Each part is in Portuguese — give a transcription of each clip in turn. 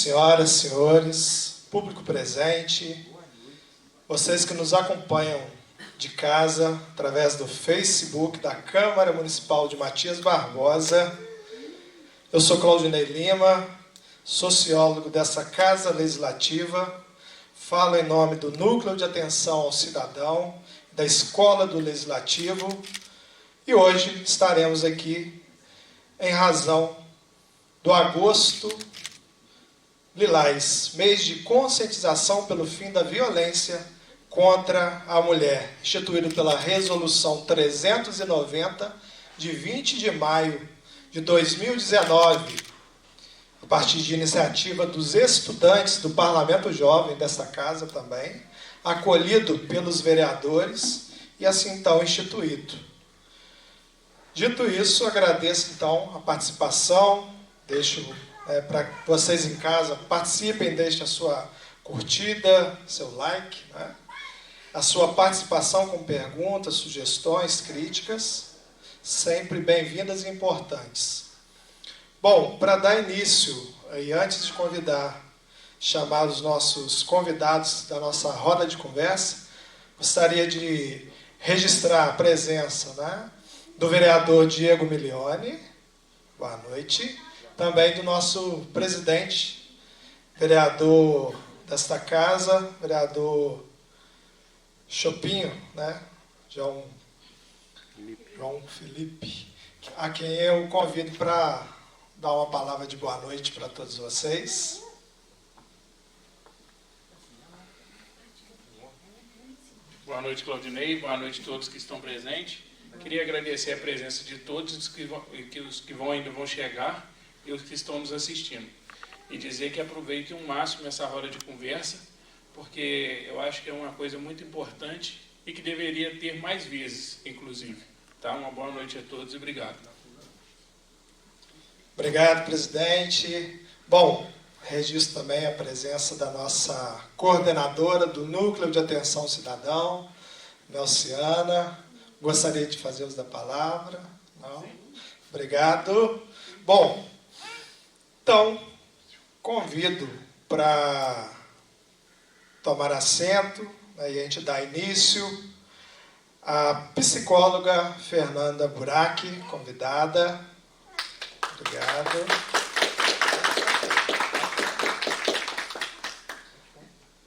Senhoras, senhores, público presente, vocês que nos acompanham de casa, através do Facebook da Câmara Municipal de Matias Barbosa. Eu sou Claudinei Lima, sociólogo dessa Casa Legislativa, falo em nome do Núcleo de Atenção ao Cidadão, da Escola do Legislativo, e hoje estaremos aqui em razão do Agosto Lilás, mês de conscientização pelo fim da violência contra a mulher, instituído pela Resolução 390, de 20 de maio de 2019, a partir de iniciativa dos estudantes do Parlamento Jovem desta casa também, acolhido pelos vereadores e assim então instituído. Dito isso, agradeço então a participação, deixo para que vocês em casa participem, deixem a sua curtida, seu like, né? A sua participação com perguntas, sugestões, críticas, sempre bem-vindas e importantes. Bom, para dar início, e antes de chamar os nossos convidados da nossa roda de conversa, gostaria de registrar a presença, né, do vereador Diego Milioni, boa noite, também do nosso presidente, vereador desta casa, vereador Chopinho, né? João Felipe, a quem eu convido para dar uma palavra de boa noite para todos vocês. Boa noite, Claudinei. Boa noite a todos que estão presentes. Queria agradecer a presença de todos os que ainda vão chegar e os que estão nos assistindo. E dizer que aproveitem ao máximo essa roda de conversa, porque eu acho que é uma coisa muito importante e que deveria ter mais vezes, inclusive. Tá? Uma boa noite a todos e obrigado. Obrigado, presidente. Bom, registro também a presença da nossa coordenadora do Núcleo de Atenção ao Cidadão, Nelciana. Gostaria de fazer uso da palavra? Não? Obrigado. Bom, então, convido para tomar assento, né, e a gente dá início à psicóloga Fernanda Buraque, convidada. Obrigado.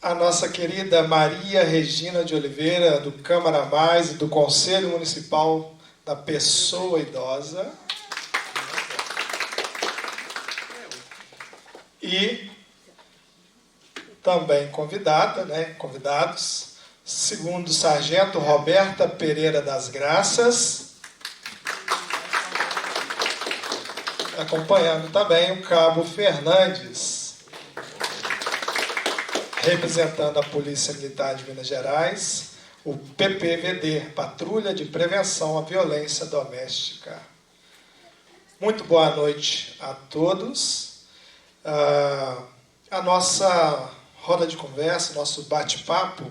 A nossa querida Maria Regina de Oliveira, do Câmara Mais e do Conselho Municipal da Pessoa Idosa. E também convidada, né, convidados, segundo Sargento Roberta Pereira das Graças, acompanhando também o Cabo Fernandes, representando a Polícia Militar de Minas Gerais, o PPVD, Patrulha de Prevenção à Violência Doméstica. Muito boa noite a todos. A nossa roda de conversa, nosso bate-papo,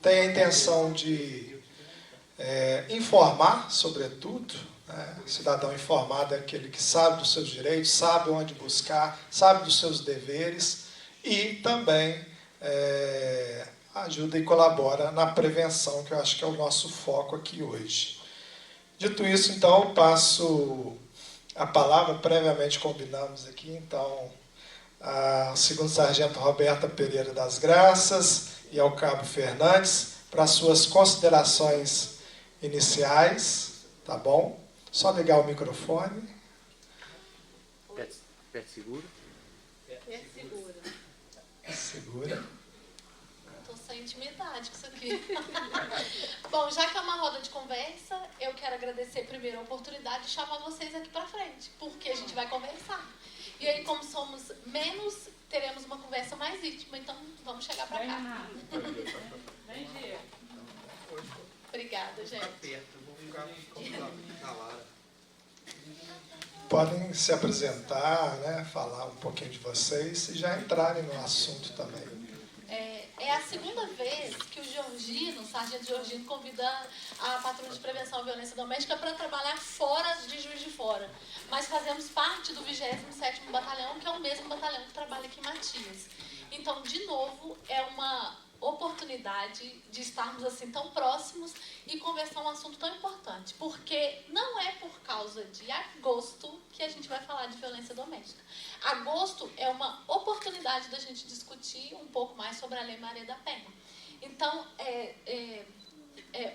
tem a intenção de informar, sobretudo, né? O cidadão informado é aquele que sabe dos seus direitos, sabe onde buscar, sabe dos seus deveres e também ajuda e colabora na prevenção, que eu acho que é o nosso foco aqui hoje. Dito isso, então, passo a palavra, previamente combinamos aqui, então, ao segundo Sargento Roberta Pereira das Graças e ao Cabo Fernandes, para suas considerações iniciais, tá bom? Só ligar o microfone. Pé segura. Pé segura. Segura. Estou sem intimidade com isso aqui. Bom, já que é uma roda de conversa, eu quero agradecer primeiro a oportunidade de chamar vocês aqui para frente, porque a gente vai conversar. E aí, como somos menos, teremos uma conversa mais íntima, então vamos chegar para cá. Vem, Diego. Obrigada, gente. Podem se apresentar, né, falar um pouquinho de vocês e já entrarem no assunto também. É é a segunda vez que o Georgino, o sargento Georgino, convida a Patrulha de Prevenção à Violência Doméstica para trabalhar fora de Juiz de Fora. Mas fazemos parte do 27º Batalhão, que é o mesmo batalhão que trabalha aqui em Matias. Então, de novo, é uma oportunidade de estarmos assim tão próximos e conversar um assunto tão importante, porque não é por causa de agosto que a gente vai falar de violência doméstica. Agosto é uma oportunidade da gente discutir um pouco mais sobre a Lei Maria da Penha. Então,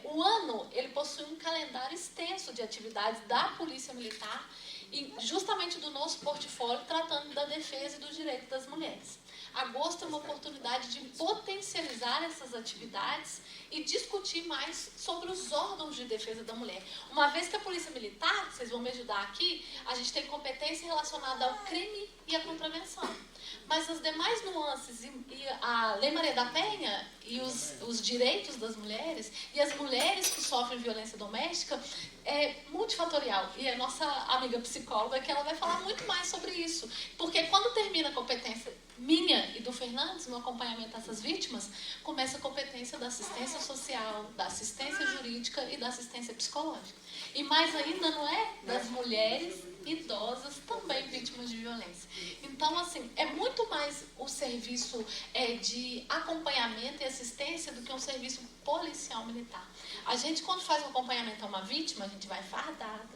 o ano ele possui um calendário extenso de atividades da Polícia Militar e justamente do nosso portfólio tratando da defesa e do direito das mulheres. Agosto é uma oportunidade de potencializar essas atividades e discutir mais sobre os órgãos de defesa da mulher. Uma vez que a Polícia Militar, vocês vão me ajudar aqui, a gente tem competência relacionada ao crime e à contravenção. Mas as demais nuances e a Lei Maria da Penha e os direitos das mulheres e as mulheres que sofrem violência doméstica é multifatorial. E a nossa amiga psicóloga que ela vai falar muito mais sobre isso. Porque quando termina a competência minha e do Fernandes no acompanhamento dessas vítimas, começa a competência da assistência social, da assistência jurídica e da assistência psicológica. E mais ainda, não é? Das mulheres idosas também vítimas de violência. Então, assim, é muito mais o serviço de acompanhamento e assistência do que um serviço policial militar. A gente, quando faz um acompanhamento a uma vítima, a gente vai fardada,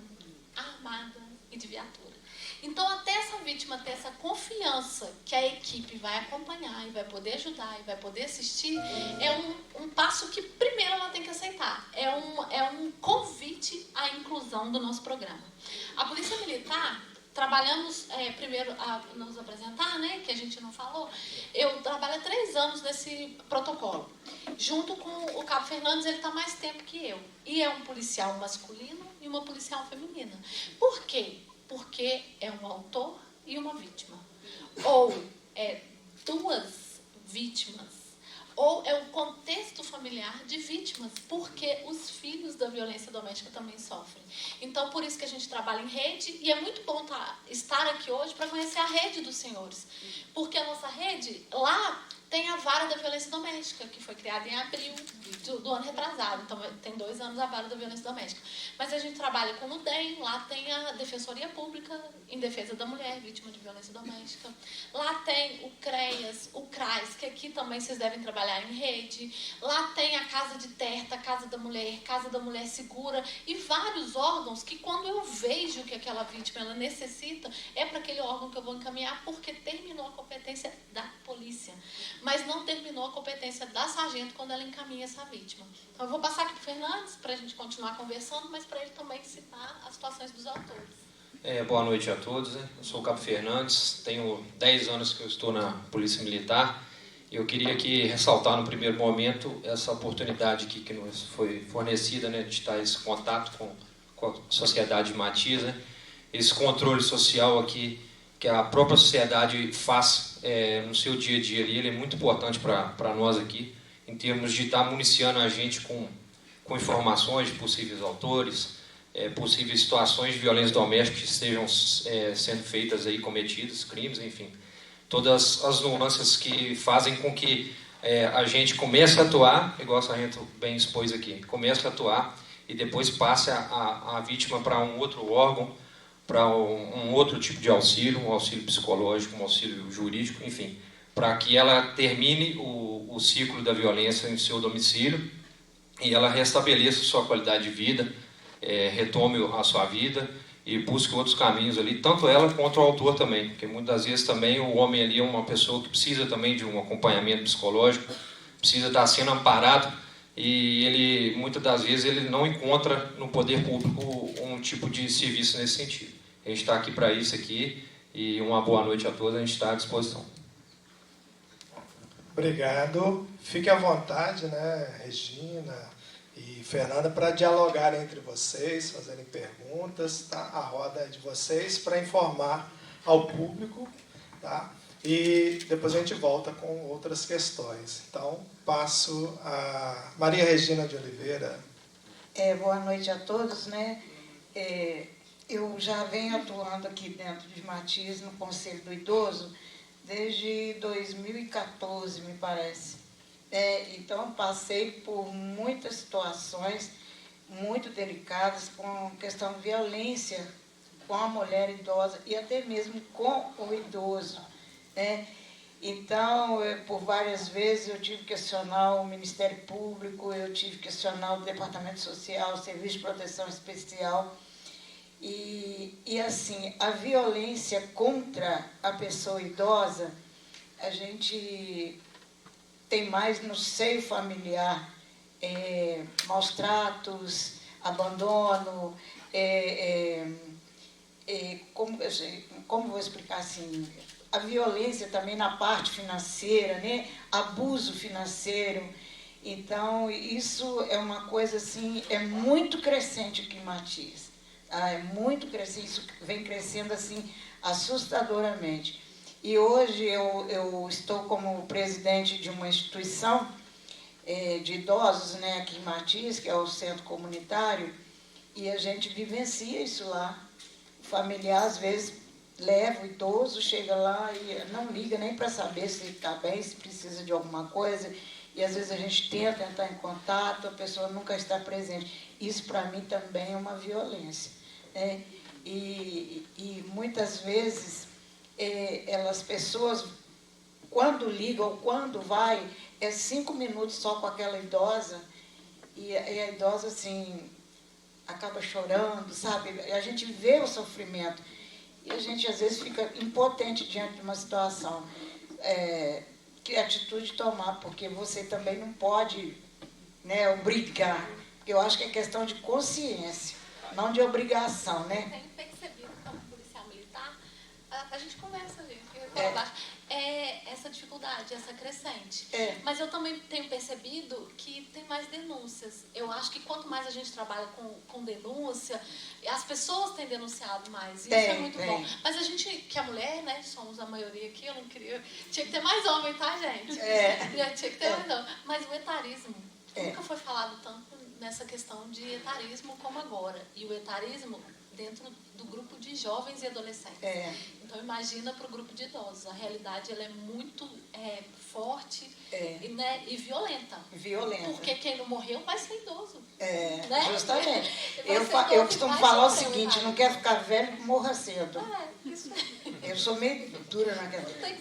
armada e de viatura. Então, até essa vítima ter essa confiança que a equipe vai acompanhar e vai poder ajudar e vai poder assistir, é um passo que primeiro ela tem que aceitar. É um convite à inclusão do nosso programa. A Polícia Militar, trabalhamos, primeiro a nos apresentar, né, que a gente não falou, eu trabalho há 3 anos nesse protocolo. Junto com o Cabo Fernandes, ele está mais tempo que eu. E é um policial masculino e uma policial feminina. Por quê? Porque é um autor e uma vítima. Ou é 2 vítimas. Ou é um contexto familiar de vítimas, porque os filhos da violência doméstica também sofrem. Então, por isso que a gente trabalha em rede, e é muito bom estar aqui hoje para conhecer a rede dos senhores. Porque a nossa rede, lá, tem a Vara da Violência Doméstica, que foi criada em abril do ano retrasado. Então, tem 2 anos a Vara da Violência Doméstica. Mas a gente trabalha com o DEM, lá tem a Defensoria Pública em defesa da mulher vítima de violência doméstica. Lá tem o CREAS, o CRAS, que aqui também vocês devem trabalhar em rede. Lá tem a Casa de Terta, Casa da Mulher Segura e vários órgãos que, quando eu vejo que aquela vítima ela necessita, é para aquele órgão que eu vou encaminhar, porque terminou a competência da polícia. Mas não terminou a competência da sargento quando ela encaminha essa vítima. Então, eu vou passar aqui para o Fernandes, para a gente continuar conversando, mas para ele também citar as situações dos autores. Boa noite a todos. Eu sou o Cabo Fernandes, tenho 10 anos que eu estou na Polícia Militar. Eu queria aqui ressaltar no primeiro momento essa oportunidade aqui que nos foi fornecida, né, de estar esse contato com a sociedade de Matias, né, esse controle social aqui que a própria sociedade faz no seu dia a dia ali, ele é muito importante para nós aqui, em termos de estar municiando a gente com informações de possíveis autores, possíveis situações de violência doméstica que estejam sendo feitas aí, cometidas, crimes, enfim. Todas as nuances que fazem com que a gente comece a atuar, igual a sargento bem expôs aqui, comece a atuar e depois passe a vítima para um outro órgão, para um outro tipo de auxílio, um auxílio psicológico, um auxílio jurídico, enfim, para que ela termine o ciclo da violência em seu domicílio e ela restabeleça sua qualidade de vida, retome a sua vida e busque outros caminhos ali, tanto ela quanto o autor também, porque muitas das vezes também o homem ali é uma pessoa que precisa também de um acompanhamento psicológico, precisa estar sendo amparado e ele, muitas das vezes, ele não encontra no poder público um tipo de serviço nesse sentido. A gente está aqui para isso aqui e uma boa noite a todos, a gente está à disposição. Obrigado. Fique à vontade, né, Regina e Fernanda, para dialogar entre vocês, fazerem perguntas, tá? A roda é de vocês para informar ao público, tá? E depois a gente volta com outras questões. Então, passo a Maria Regina de Oliveira. Boa noite a todos, né? Eu já venho atuando aqui dentro de Matias, no Conselho do Idoso, desde 2014, me parece. Então, passei por muitas situações muito delicadas com questão de violência com a mulher idosa e até mesmo com o idoso, né? Então, por várias vezes eu tive que questionar o Ministério Público, eu tive que questionar o Departamento Social, o Serviço de Proteção Especial. E assim, a violência contra a pessoa idosa, a gente tem mais no seio familiar, maus tratos, abandono, como vou explicar assim, a violência também na parte financeira, né? Abuso financeiro. Então, isso é uma coisa assim, é muito crescente aqui em Matias. É muito crescente, isso vem crescendo assim assustadoramente. E hoje eu estou como presidente de uma instituição de idosos, né, aqui em Matias, que é o centro comunitário, e a gente vivencia isso lá. O familiar, às vezes, leva o idoso, chega lá e não liga nem para saber se está bem, se precisa de alguma coisa, e às vezes a gente tenta entrar em contato, a pessoa nunca está presente. Isso, para mim, também é uma violência, né? E muitas vezes, as pessoas, quando ligam, quando vai, 5 minutos só com aquela idosa, e a idosa, assim, acaba chorando, sabe? A gente vê o sofrimento, e a gente, às vezes, fica impotente diante de uma situação. Que atitude tomar, porque você também não pode, né, obrigar. Porque eu acho que é questão de consciência, não de obrigação, né? Tenho percebido como policial militar, a gente conversa, gente, essa dificuldade, essa crescente. Mas eu também tenho percebido que tem mais denúncias. Eu acho que quanto mais a gente trabalha com denúncia, as pessoas têm denunciado mais. Isso é muito bom. Mas a gente, que é mulher, né, somos a maioria aqui, eu não queria... Tinha que ter mais homem, tá, gente? Tinha que ter mais homem. Mas o etarismo, nunca foi falado tanto nessa questão de etarismo como agora. E o etarismo dentro do grupo de jovens e adolescentes. Então, imagina para o grupo de idosos. A realidade ela é muito forte e violenta. Porque quem não morreu vai ser idoso. Né? Justamente. Eu costumo falar o seguinte, não quer ficar velho, morra cedo. Isso Eu sou meio dura naquela... Tem que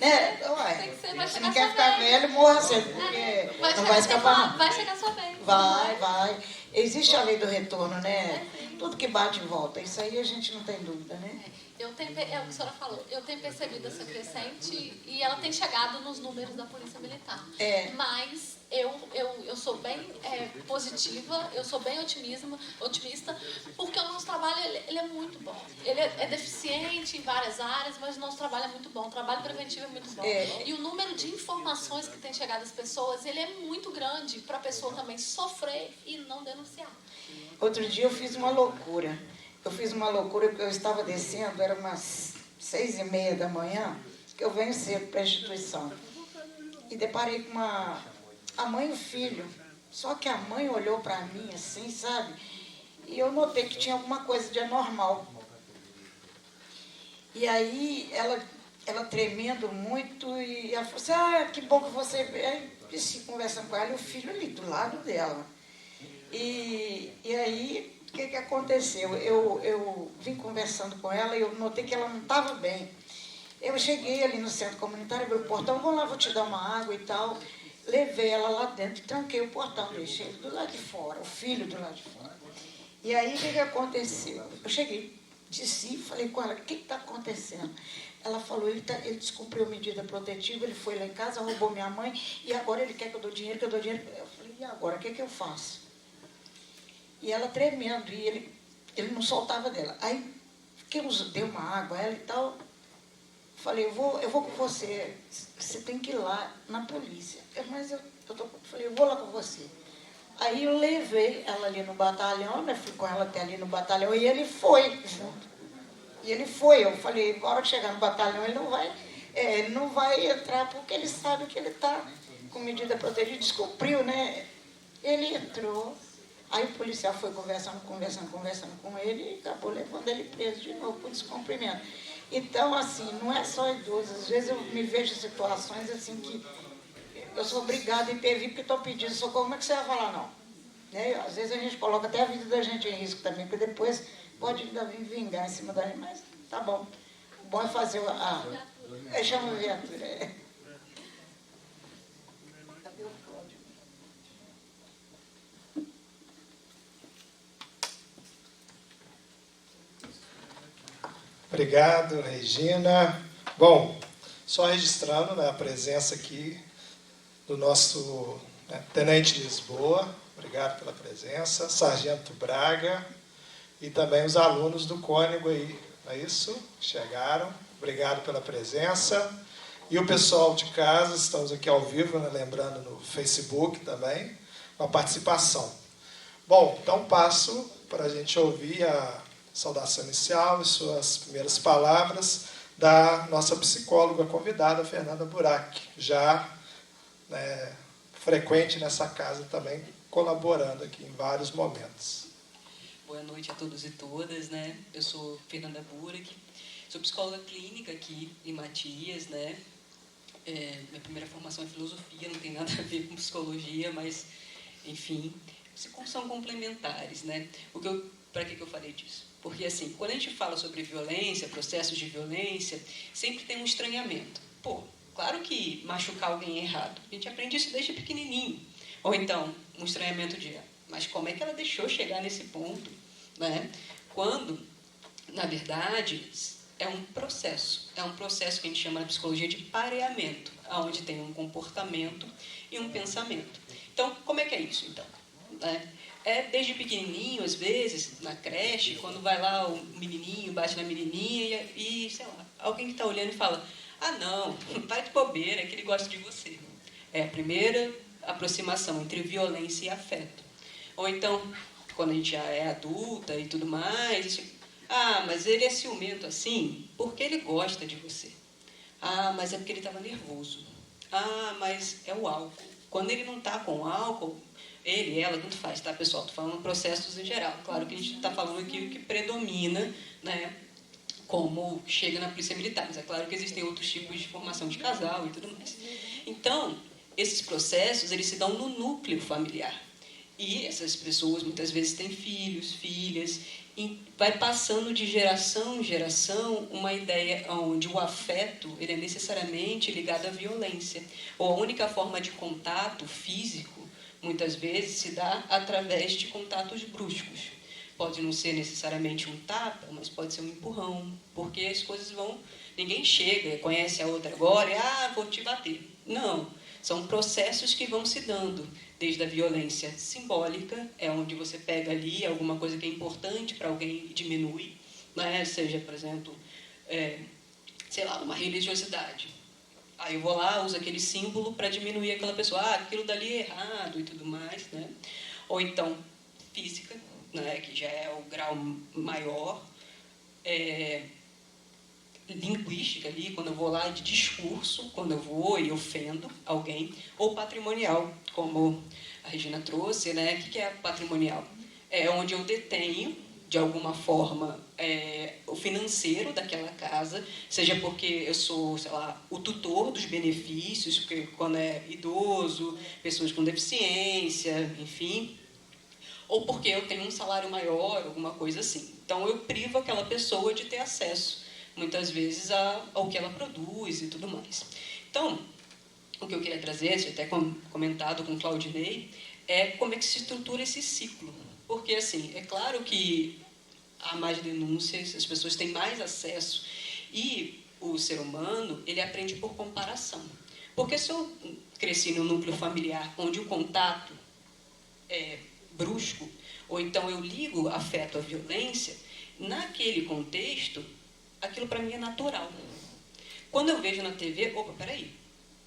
ser, vai se chegar não quer sua ficar vez. velho, morra cedo, porque não vai escapar não. Vai chegar sua vez. Vai. Existe a lei do retorno, né? Tudo que bate e volta. Isso aí a gente não tem dúvida, né? É o que a senhora falou. Eu tenho percebido essa crescente e ela tem chegado nos números da Polícia Militar. Mas eu sou bem positiva, eu sou bem otimista, porque o nosso trabalho ele é muito bom. Ele é deficiente em várias áreas, mas o nosso trabalho é muito bom. O trabalho preventivo é muito bom. E o número de informações que tem chegado às pessoas, ele é muito grande para a pessoa também sofrer e não denunciar. Outro dia eu fiz uma loucura. Porque eu estava descendo, era umas 6h30 da manhã, que eu venho cedo para a instituição. E deparei com a mãe e o filho. Só que a mãe olhou para mim assim, sabe? E eu notei que tinha alguma coisa de anormal. E aí ela tremendo muito, e ela falou assim, que bom que você veio. Aí disse, conversando com ela, e o filho ali do lado dela. E aí, o que aconteceu? Eu vim conversando com ela e eu notei que ela não estava bem. Eu cheguei ali no centro comunitário, abri o portão, vou lá, vou te dar uma água e tal. Levei ela lá dentro, tranquei o portão, deixei ele do lado de fora, o filho do lado de fora. E aí, o que aconteceu? Eu cheguei, desci, falei com ela, o que está acontecendo? Ela falou, ele descumpriu a medida protetiva, ele foi lá em casa, roubou minha mãe, e agora ele quer que eu dou dinheiro, Eu falei, e agora, o que eu faço? E ela tremendo, e ele não soltava dela. Aí, deu uma água a ela e tal. Falei, eu vou com você tem que ir lá na polícia. Falei, eu vou lá com você. Aí eu levei ela ali no batalhão, né? Fui com ela até ali no batalhão, e ele foi junto. Eu falei, na hora que chegar no batalhão, ele não vai entrar, porque ele sabe que ele está com medida protegida, descumpriu, né? Ele entrou. Aí o policial foi conversando com ele e acabou levando ele preso de novo por descumprimento. Então, assim, não é só idoso. Às vezes eu me vejo em situações assim que eu sou obrigada a intervir porque estão pedindo socorro. Como é que você vai falar não? Né? Às vezes a gente coloca até a vida da gente em risco também, porque depois pode ainda vir vingar em cima da gente, mas tá bom. O bom é fazer chama a viatura. Obrigado, Regina. Bom, só registrando, né, a presença aqui do nosso Tenente Lisboa. Obrigado pela presença. Sargento Braga e também os alunos do Cônego aí, não é isso? Chegaram. Obrigado pela presença. E o pessoal de casa, estamos aqui ao vivo, né, lembrando no Facebook também, com a participação. Bom, então passo para a gente ouvir a saudação inicial e suas primeiras palavras da nossa psicóloga convidada, Fernanda Burac, já frequente nessa casa também, colaborando aqui em vários momentos. Boa noite a todos e todas, né? Eu sou Fernanda Burac, sou psicóloga clínica aqui em Matias, né? Minha primeira formação é filosofia, não tem nada a ver com psicologia, mas, enfim, são complementares, né? Para que eu falei disso? Porque, assim, quando a gente fala sobre violência, processos de violência, sempre tem um estranhamento. Pô, claro que machucar alguém é errado. A gente aprende isso desde pequenininho. Ou então, um estranhamento de, mas como é que ela deixou chegar nesse ponto? Né? Quando, na verdade, é um processo. É um processo que a gente chama na psicologia de pareamento, onde tem um comportamento e um pensamento. Então, como é que é isso, então? Desde pequenininho, às vezes, na creche, quando vai lá o menininho, bate na menininha e sei lá, alguém que está olhando e fala, não, para de bobeira, é que ele gosta de você. É a primeira aproximação entre violência e afeto. Ou então, quando a gente já é adulta e tudo mais, mas ele é ciumento assim porque ele gosta de você. Mas é porque ele estava nervoso. Mas é o álcool. Quando ele não está com álcool, ele, ela, tanto faz, tá, pessoal? Estou falando processos em geral. Claro que a gente está falando aqui o que predomina, né, como chega na polícia militar. Mas é claro que existem outros tipos de formação de casal e tudo mais. Então, esses processos, eles se dão no núcleo familiar. E essas pessoas, muitas vezes, têm filhos, filhas, e vai passando de geração em geração uma ideia onde o afeto ele é necessariamente ligado à violência. Ou a única forma de contato físico, muitas vezes, se dá através de contatos bruscos. Pode não ser necessariamente um tapa, mas pode ser um empurrão, porque as coisas vão... Ninguém chega, conhece a outra agora e, vou te bater. Não, são processos que vão se dando, desde a violência simbólica, é onde você pega ali alguma coisa que é importante para alguém e diminui, né? Seja, por exemplo, sei lá, uma religiosidade. Aí eu vou lá, uso aquele símbolo para diminuir aquela pessoa. Aquilo dali é errado e tudo mais, né? Ou então, física, né? Que já é o grau maior. Linguística ali, quando eu vou lá de discurso, quando eu vou e ofendo alguém. Ou patrimonial, como a Regina trouxe, né? O que é patrimonial? É onde eu detenho, de alguma forma, o financeiro daquela casa, seja porque eu sou, sei lá, o tutor dos benefícios, porque quando é idoso, pessoas com deficiência, enfim, ou porque eu tenho um salário maior, alguma coisa assim. Então, eu privo aquela pessoa de ter acesso, muitas vezes, ao que ela produz e tudo mais. Então, o que eu queria trazer, até comentado com o Claudinei, é como é que se estrutura esse ciclo. Porque, assim, é claro que há mais denúncias, as pessoas têm mais acesso, e o ser humano, ele aprende por comparação. Porque se eu cresci no núcleo familiar, onde o contato é brusco, ou então eu ligo afeto à violência, naquele contexto, aquilo para mim é natural. Quando eu vejo na TV, peraí,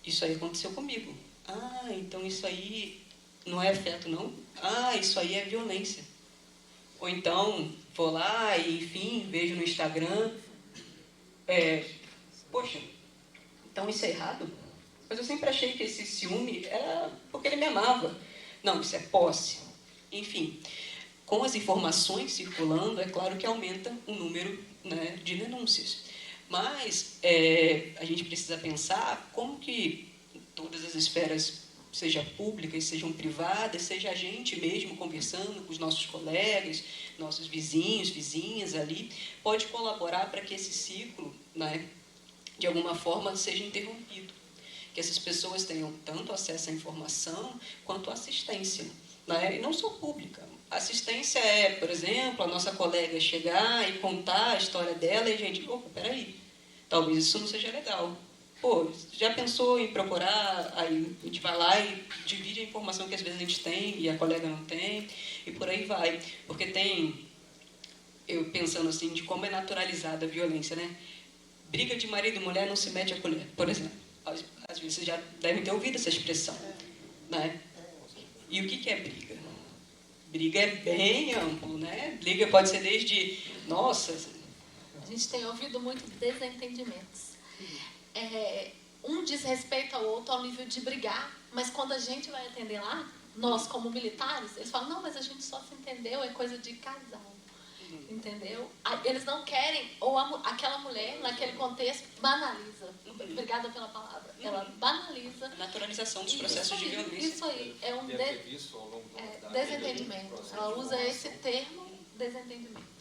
isso aí aconteceu comigo. Então isso aí não é afeto, não? Isso aí é violência. Ou então, vou lá e, enfim, vejo no Instagram, poxa, então isso é errado? Mas eu sempre achei que esse ciúme era porque ele me amava. Não, isso é posse. Enfim, com as informações circulando, é claro que aumenta o número, né, de denúncias. Mas a gente precisa pensar como que todas as esferas, seja públicas, sejam privadas, seja a gente mesmo conversando com os nossos colegas, nossos vizinhos, vizinhas ali, pode colaborar para que esse ciclo, né, de alguma forma, seja interrompido. Que essas pessoas tenham tanto acesso à informação quanto à assistência, né? E não só pública. Assistência é, por exemplo, a nossa colega chegar e contar a história dela e a gente, opa, peraí, talvez isso não seja legal. Pô, já pensou em procurar? Aí a gente vai lá e divide a informação que às vezes a gente tem e a colega não tem, e por aí vai. Porque tem, eu pensando assim, de como é naturalizada a violência, né? Briga de marido e mulher não se mete a colher, por exemplo. Às vezes vocês já devem ter ouvido essa expressão, né? E o que é briga? Briga é bem amplo, né? Briga pode ser desde, nossa... A gente tem ouvido muito desentendimentos. Um diz respeito ao outro ao nível de brigar, mas quando a gente vai atender lá, nós como militares, eles falam, não, mas a gente só se entendeu, é coisa de casal. Entendeu? Eles não querem, ou aquela mulher, naquele contexto, banaliza. Obrigada pela palavra. Ela banaliza. A naturalização dos processos de violência. Isso aí, é um desentendimento. Ela usa esse termo, desentendimento.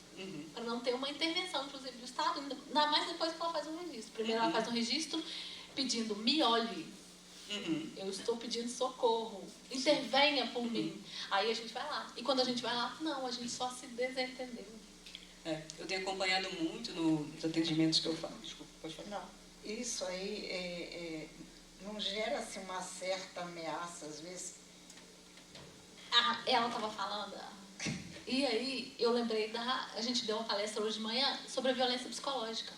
Para não ter uma intervenção, inclusive, do Estado, ainda mais depois que ela faz um registro. Primeiro ela faz um registro pedindo, me olhe. Eu estou pedindo socorro, intervenha por mim. Aí a gente vai lá. E quando a gente vai lá, não, a gente só se desentendeu. Eu tenho acompanhado muito nos atendimentos que eu faço. Desculpa, pode falar. Não, isso aí não gera assim, uma certa ameaça, às vezes. Ela estava falando, e aí eu lembrei a gente deu uma palestra hoje de manhã sobre a violência psicológica.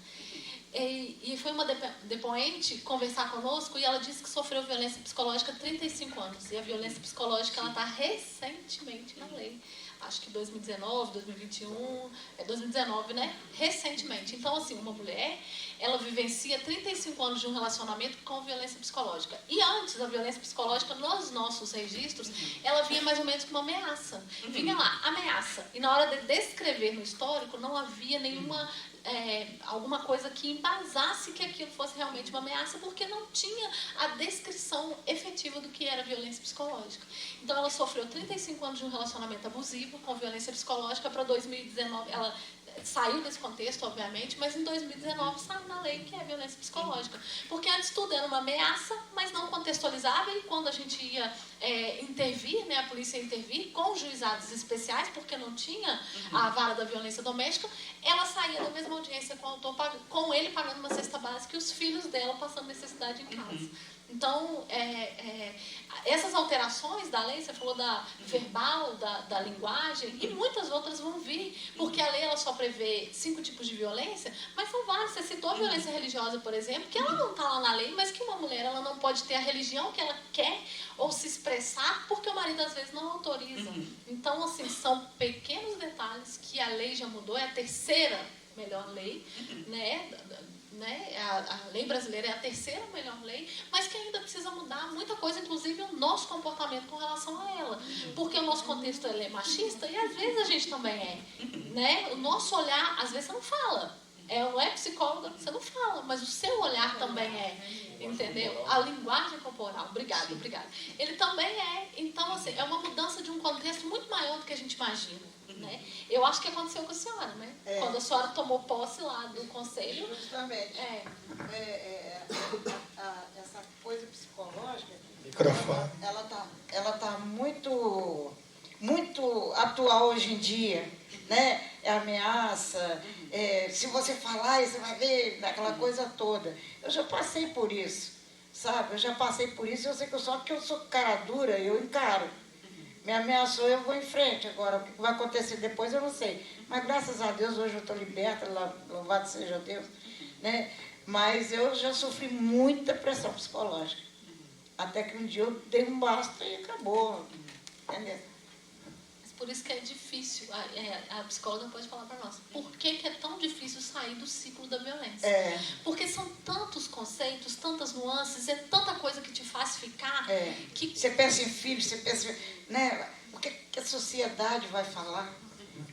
E foi uma depoente conversar conosco e ela disse que sofreu violência psicológica há 35 anos. E a violência psicológica ela está recentemente na lei. Acho que 2019, 2021, 2019, né? Recentemente. Então, assim, uma mulher, ela vivencia 35 anos de um relacionamento com violência psicológica. E antes, a violência psicológica, nos nossos registros, ela vinha mais ou menos como uma ameaça. Vinha lá, ameaça. E na hora de descrever no histórico, não havia nenhuma... alguma coisa que embasasse que aquilo fosse realmente uma ameaça, porque não tinha a descrição efetiva do que era violência psicológica. Então, ela sofreu 35 anos de um relacionamento abusivo com violência psicológica. Para 2019, ela saiu desse contexto, obviamente, mas em 2019 saiu na lei que é violência psicológica. Porque antes tudo era uma ameaça, mas não contextualizava, e quando a gente ia intervir, né, a polícia ia intervir com juizados especiais, porque não tinha a vara da violência doméstica, ela saía da mesma audiência com o autor, com ele pagando uma cesta básica e os filhos dela passando necessidade em casa. Então, essas alterações da lei, você falou da verbal, da linguagem, e muitas outras vão vir, porque a lei ela só prevê 5 tipos de violência, mas são vários. Você citou a violência religiosa, por exemplo, que ela não está lá na lei, mas que uma mulher ela não pode ter a religião que ela quer ou se expressar, porque o marido às vezes não autoriza. Então, assim, são pequenos detalhes que a lei já mudou, é a terceira melhor lei, né? A lei brasileira é a terceira melhor lei, mas que ainda precisa mudar muita coisa, inclusive o nosso comportamento com relação a ela, porque o nosso contexto ele é machista e às vezes a gente também é, né? O nosso olhar, às vezes você não fala, não é psicóloga, você não fala, mas o seu olhar também entendeu? A linguagem corporal, obrigada. Ele também então assim, é uma mudança de um contexto muito maior do que a gente imagina. Né? Eu acho que aconteceu com a senhora, né? Quando a senhora tomou posse lá do conselho. Justamente. Essa coisa psicológica, ela tá muito, muito atual hoje em dia, né? É ameaça. Se você falar, você vai ver aquela coisa toda. Eu já passei por isso, sabe? Eu sei que só porque eu sou cara dura, eu encaro. Me ameaçou, eu vou em frente. Agora, o que vai acontecer depois, eu não sei. Mas, graças a Deus, hoje eu estou liberta, louvado seja Deus. Né? Mas eu já sofri muita pressão psicológica. Até que um dia eu dei um basta e acabou. Entendeu? Mas por isso que é difícil. A psicóloga pode falar para nós. Por que é tão difícil sair do ciclo da violência? Porque são tantos conceitos, tantas nuances, é tanta coisa que te faz ficar... Que... Você pensa em filhos, você pensa... Né? O que a sociedade vai falar?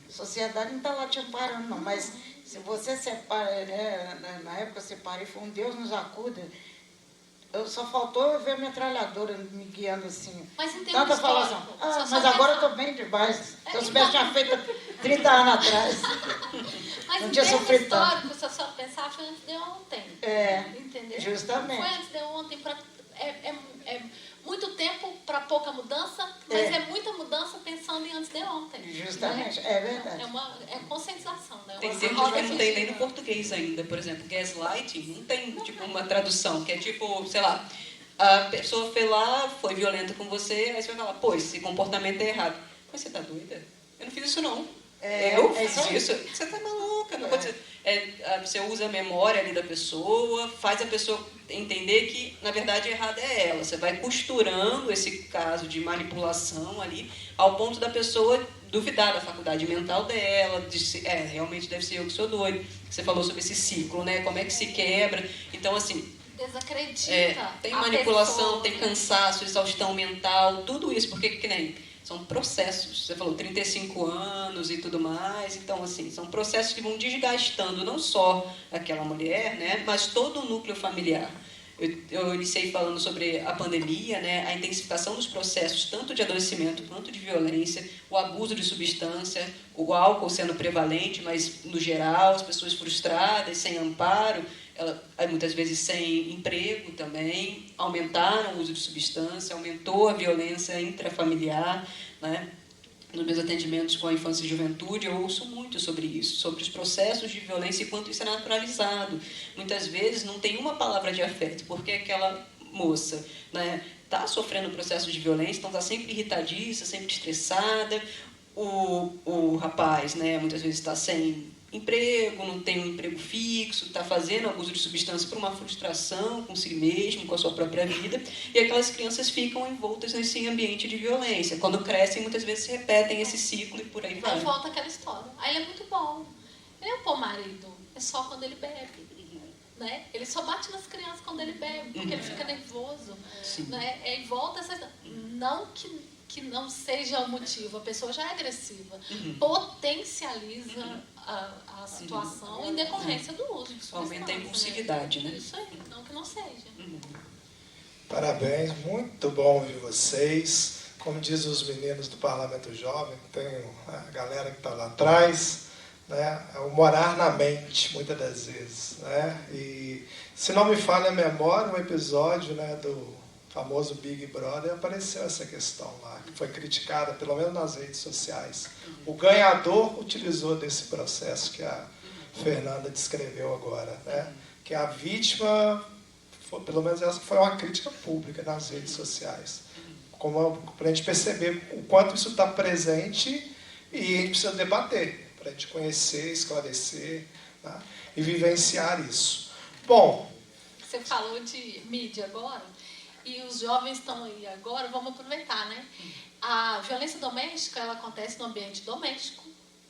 A sociedade não está lá te amparando, não. Mas se você separa, né? Na época eu separei, foi um Deus nos acuda. Só faltou eu ver a metralhadora me guiando assim. Mas em termos Tanta históricos, falação. só Mas agora eu pensar. estou bem demais. Se eu soubesse, tinha feito 30 anos atrás. Mas Não em tinha termos sofrido tanto. históricos, se a senhora pensar, foi antes de ontem. Entendeu? Justamente. Foi antes de ontem. É muito tempo para pouca mudança, mas é muita mudança pensando em antes de ontem. Justamente, né? é verdade. É conscientização, né? Tem Uma termos roda que não tem de- nem no português ainda. Por exemplo, gaslighting não tem tipo uma tradução, que é tipo, sei lá, a pessoa foi lá, foi violenta com você, aí você vai falar, pô, esse comportamento é errado. Mas você tá doida? Eu não fiz isso não. Eu fiz isso? Você tá maluca, não pode ser. Você usa a memória ali da pessoa, faz a pessoa entender que, na verdade, errada é ela. Você vai costurando esse caso de manipulação ali, ao ponto da pessoa duvidar da faculdade mental dela, de se, realmente deve ser eu que sou doido. Você falou sobre esse ciclo, né? Como é que se quebra. Então, assim, Desacredita. tem a manipulação, pessoa. tem cansaço, exaustão mental, tudo isso, porque que nem são processos. Você falou 35 anos e tudo mais, então assim, são processos que vão desgastando não só aquela mulher, né, mas todo o núcleo familiar. Eu iniciei falando sobre a pandemia, né, a intensificação dos processos, tanto de adoecimento quanto de violência, o abuso de substância, o álcool sendo prevalente, mas no geral, as pessoas frustradas, sem amparo, muitas vezes sem emprego também, aumentaram o uso de substância, aumentou a violência intrafamiliar, né? Nos meus atendimentos com a infância e juventude, eu ouço muito sobre isso, sobre os processos de violência e quanto isso é naturalizado. Muitas vezes não tem uma palavra de afeto, porque aquela moça, né, está sofrendo processo de violência, então está sempre irritadiça, sempre estressada. O rapaz, né, muitas vezes está sem emprego, não tem um emprego fixo, está fazendo abuso de substância por uma frustração com si mesmo, com a sua própria vida, e aquelas crianças ficam envoltas nesse ambiente de violência. Quando crescem, muitas vezes repetem esse ciclo e por aí vai. Aí volta aquela história. Aí ele é muito bom. Ele é um bom marido. É só quando ele bebe. Né? Ele só bate nas crianças quando ele bebe, porque ele fica nervoso. Né? E volta essa... Não que não seja o motivo, a pessoa já é agressiva. Potencializa a situação em decorrência do uso de substância. Aumenta a impulsividade, né? Isso aí, não que não seja. Parabéns, muito bom ouvir vocês. Como dizem os meninos do Parlamento Jovem, tem a galera que está lá atrás, né? É o morar na mente, muitas das vezes. Né? E, se não me falha a memória, um episódio, né, do famoso Big Brother, apareceu essa questão lá, que foi criticada, pelo menos nas redes sociais. O ganhador utilizou desse processo que a Fernanda descreveu agora, né? Que a vítima, pelo menos essa foi uma crítica pública nas redes sociais, para a gente perceber o quanto isso está presente e a gente precisa debater, para a gente conhecer, esclarecer, né? E vivenciar isso. Bom, você falou de mídia agora, e os jovens estão aí agora, vamos aproveitar, né? A violência doméstica, ela acontece no ambiente doméstico,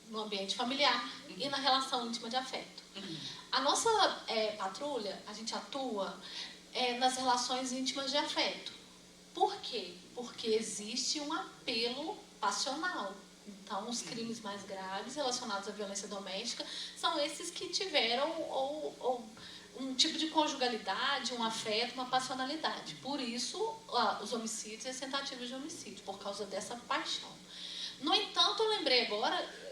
no ambiente familiar e na relação íntima de afeto. A nossa patrulha, a gente atua nas relações íntimas de afeto. Por quê? Porque existe um apelo passional. Então, os crimes mais graves relacionados à violência doméstica são esses que tiveram ou um tipo de conjugalidade, um afeto, uma passionalidade. Por isso, os homicídios e as tentativas de homicídio, por causa dessa paixão. No entanto, eu lembrei agora,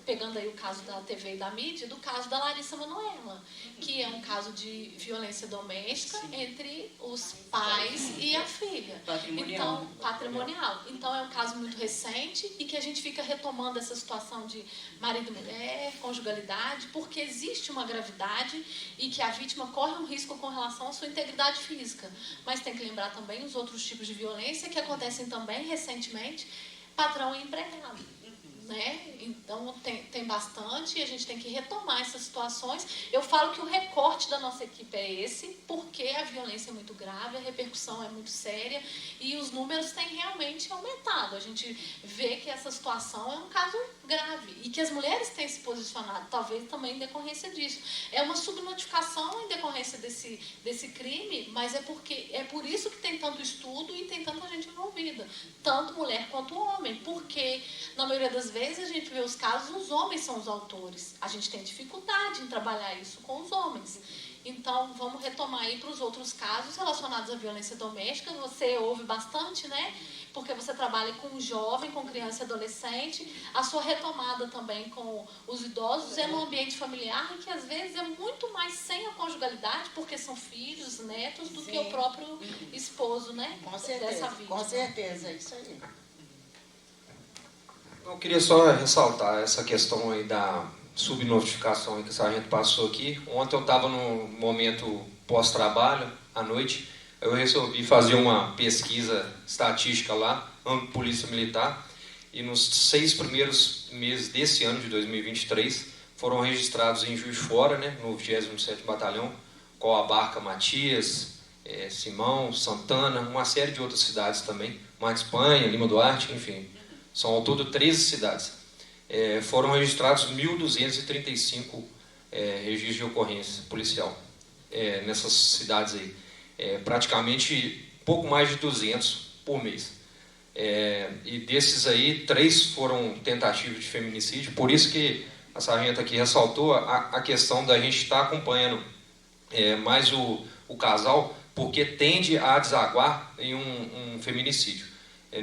pegando aí o caso da TV e da mídia, do caso da Larissa Manoela, que é um caso de violência doméstica entre os pais e a filha. Patrimonial. Então, patrimonial. Então, é um caso muito recente e que a gente fica retomando essa situação de marido e mulher, conjugalidade, porque existe uma gravidade e que a vítima corre um risco com relação à sua integridade física. Mas tem que lembrar também os outros tipos de violência que acontecem também recentemente, patrão e empregado. Né? Então, tem bastante e a gente tem que retomar essas situações. Eu falo que o recorte da nossa equipe é esse, porque a violência é muito grave, a repercussão é muito séria e os números têm realmente aumentado. A gente vê que essa situação é um caso grave e que as mulheres têm se posicionado, talvez também em decorrência disso. É uma subnotificação em decorrência desse crime, mas é por isso que tem tanto estudo e tem tanta gente envolvida, tanto mulher quanto homem, porque na maioria das vezes a gente vê os casos, os homens são os autores. A gente tem dificuldade em trabalhar isso com os homens. Então, vamos retomar aí para os outros casos relacionados à violência doméstica. Você ouve bastante, né? Porque você trabalha com jovem, com criança e adolescente. A sua retomada também com os idosos é no ambiente familiar, que às vezes é muito mais sem a conjugalidade, porque são filhos, netos, do que o próprio esposo, né? Com certeza, Dessa vítima. com certeza, é isso aí. Eu queria só ressaltar essa questão aí da subnotificação que a sargento passou aqui. Ontem eu estava no momento pós-trabalho, à noite, eu resolvi fazer uma pesquisa estatística lá, âmbito Polícia Militar, e nos 6 primeiros meses desse ano de 2023 foram registrados em Juiz de Fora, né, no 27º Batalhão, Coabarca, Matias, Simão, Santana, uma série de outras cidades também, Marques Panha, Lima Duarte, enfim, são ao todo 13 cidades. Foram registrados 1.235 registros de ocorrência policial nessas cidades aí. Praticamente pouco mais de 200 por mês. E desses aí, 3 foram tentativas de feminicídio, por isso que a sargenta aqui ressaltou a questão da gente estar acompanhando mais o casal, porque tende a desaguar em um feminicídio.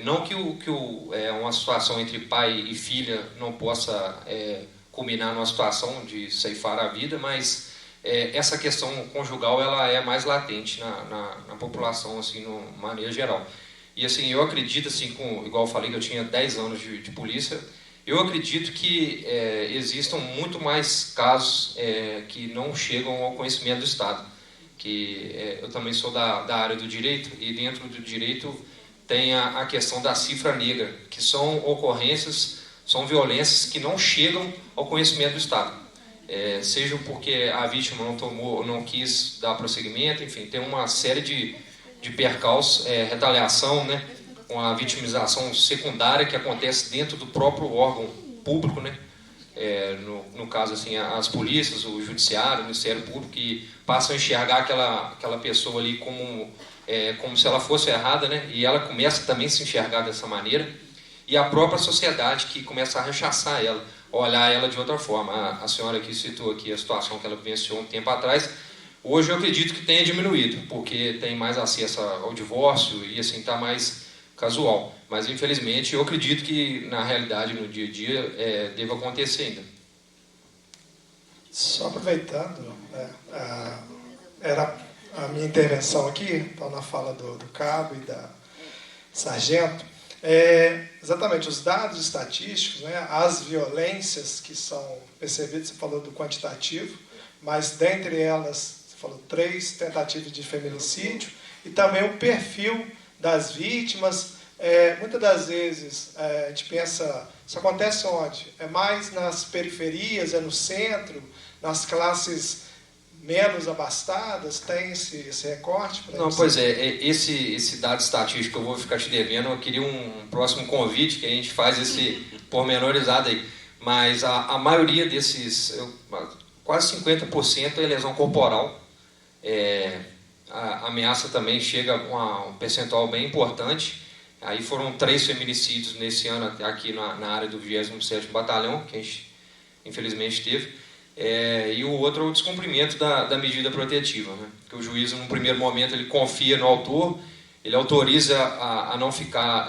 Não que uma situação entre pai e filha não possa culminar numa situação de ceifar a vida, mas essa questão conjugal ela é mais latente na população, assim, de maneira geral. E assim, eu acredito, assim, igual eu falei que eu tinha 10 anos de polícia, eu acredito que existam muito mais casos que não chegam ao conhecimento do Estado. Eu também sou da área do direito, e dentro do direito tem a questão da cifra negra, que são ocorrências, são violências que não chegam ao conhecimento do Estado. Seja porque a vítima não quis dar prosseguimento, enfim, tem uma série de percalços, retaliação, né, com a vitimização secundária que acontece dentro do próprio órgão público, né, no caso, assim, as polícias, o judiciário, o Ministério Público, que passam a enxergar aquela pessoa ali como se ela fosse errada, né, e ela começa também a se enxergar dessa maneira, e a própria sociedade que começa a rechaçar ela, olhar ela de outra forma. A senhora aqui citou aqui a situação que ela vivenciou um tempo atrás. Hoje eu acredito que tenha diminuído, porque tem mais acesso ao divórcio e assim está mais casual. Mas infelizmente eu acredito que na realidade, no dia a dia, deva acontecer ainda. Só aproveitando, era a minha intervenção aqui, então, na fala do cabo e da sargento, exatamente os dados estatísticos, né, as violências que são percebidas, você falou do quantitativo, mas dentre elas, você falou 3 tentativas de feminicídio, e também o perfil das vítimas. Muitas das vezes a gente pensa, isso acontece onde? É mais nas periferias, no centro, nas classes menos abastadas, tem esse recorte? Não, pois esse dado estatístico que eu vou ficar te devendo, eu queria um próximo convite que a gente faz esse pormenorizado aí, mas a maioria desses, quase 50% é lesão corporal, a ameaça também chega a um percentual bem importante. Aí foram 3 feminicídios nesse ano aqui na área do 27º Batalhão, que a gente infelizmente teve. E o outro é o descumprimento da medida protetiva, né? Que o juiz, num primeiro momento, ele confia no autor, ele autoriza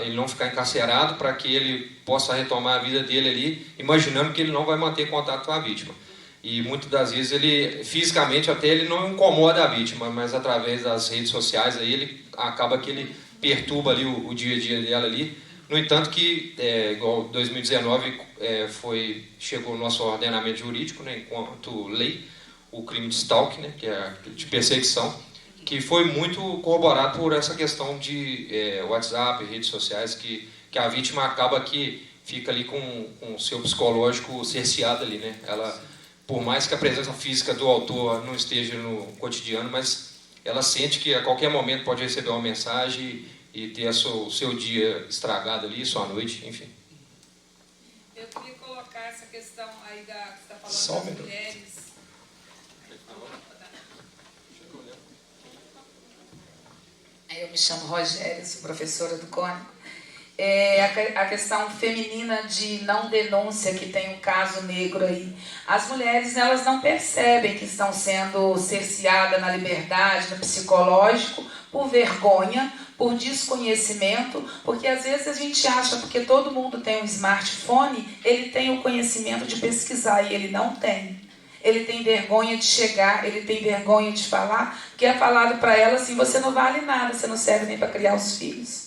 ele não ficar encarcerado para que ele possa retomar a vida dele ali, imaginando que ele não vai manter contato com a vítima. E muitas das vezes ele, fisicamente até, ele não incomoda a vítima, mas através das redes sociais aí ele acaba que ele perturba ali o dia a dia dela ali. No entanto que, igual 2019, chegou o nosso ordenamento jurídico, né, enquanto lei, o crime de stalking, né, que é de perseguição, que foi muito corroborado por essa questão de WhatsApp, redes sociais, que a vítima acaba que fica ali com o seu psicológico cerceado ali, né? Ela, por mais que a presença física do autor não esteja no cotidiano, mas ela sente que a qualquer momento pode receber uma mensagem e ter o seu dia estragado ali, sua noite, enfim. Eu queria colocar essa questão aí que você está Só falando das mulheres. Eu me chamo Rogéria, sou professora do CONE, a questão feminina de não denúncia, que tem um caso negro aí. As mulheres, elas não percebem que estão sendo cerceadas na liberdade, no psicológico, por vergonha, por desconhecimento, porque às vezes a gente acha, porque todo mundo tem um smartphone, ele tem o conhecimento de pesquisar, e ele não tem. Ele tem vergonha de chegar, ele tem vergonha de falar, porque é falado para ela assim: você não vale nada, você não serve nem para criar os filhos.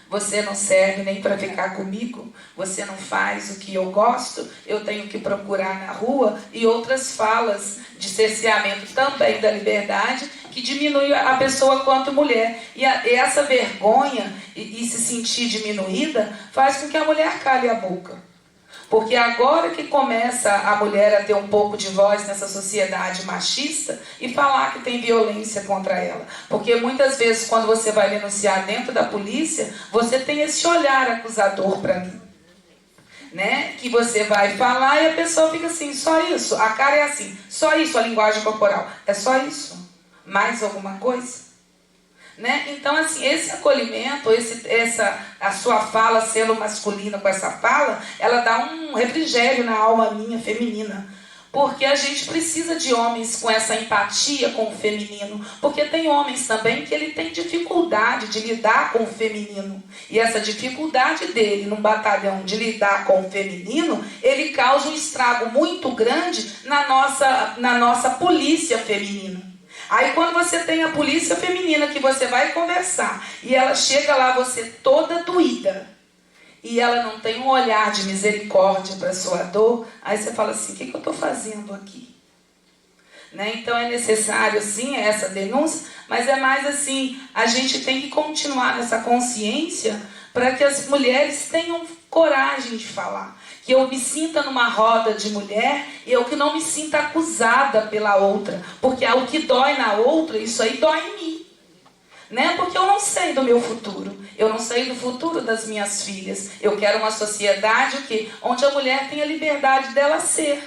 Você não serve nem para ficar comigo, você não faz o que eu gosto, eu tenho que procurar na rua, e outras falas de cerceamento também da liberdade, que diminui a pessoa quanto mulher. E essa vergonha e se sentir diminuída faz com que a mulher cale a boca. Porque agora que começa a mulher a ter um pouco de voz nessa sociedade machista e falar que tem violência contra ela. Porque muitas vezes, quando você vai denunciar dentro da polícia, você tem esse olhar acusador para mim. Né? Que você vai falar e a pessoa fica assim: só isso? A cara é assim, só isso, a linguagem corporal. É só isso? Mais alguma coisa? Né? Então, assim, esse acolhimento, a sua fala sendo masculina com essa fala, ela dá um refrigério na alma minha feminina. Porque a gente precisa de homens com essa empatia com o feminino. Porque tem homens também que ele tem dificuldade de lidar com o feminino. E essa dificuldade dele num batalhão de lidar com o feminino, ele causa um estrago muito grande na nossa polícia feminina. Aí quando você tem a polícia feminina que você vai conversar e ela chega lá, você toda doída, e ela não tem um olhar de misericórdia para a sua dor, aí você fala assim: o que eu estou fazendo aqui? Né? Então é necessário sim essa denúncia, mas é mais assim, a gente tem que continuar nessa consciência para que as mulheres tenham coragem de falar. Que eu me sinta numa roda de mulher e eu que não me sinta acusada pela outra. Porque o que dói na outra, isso aí dói em mim. Né? Porque eu não sei do meu futuro. Eu não sei do futuro das minhas filhas. Eu quero uma sociedade onde a mulher tenha liberdade dela ser.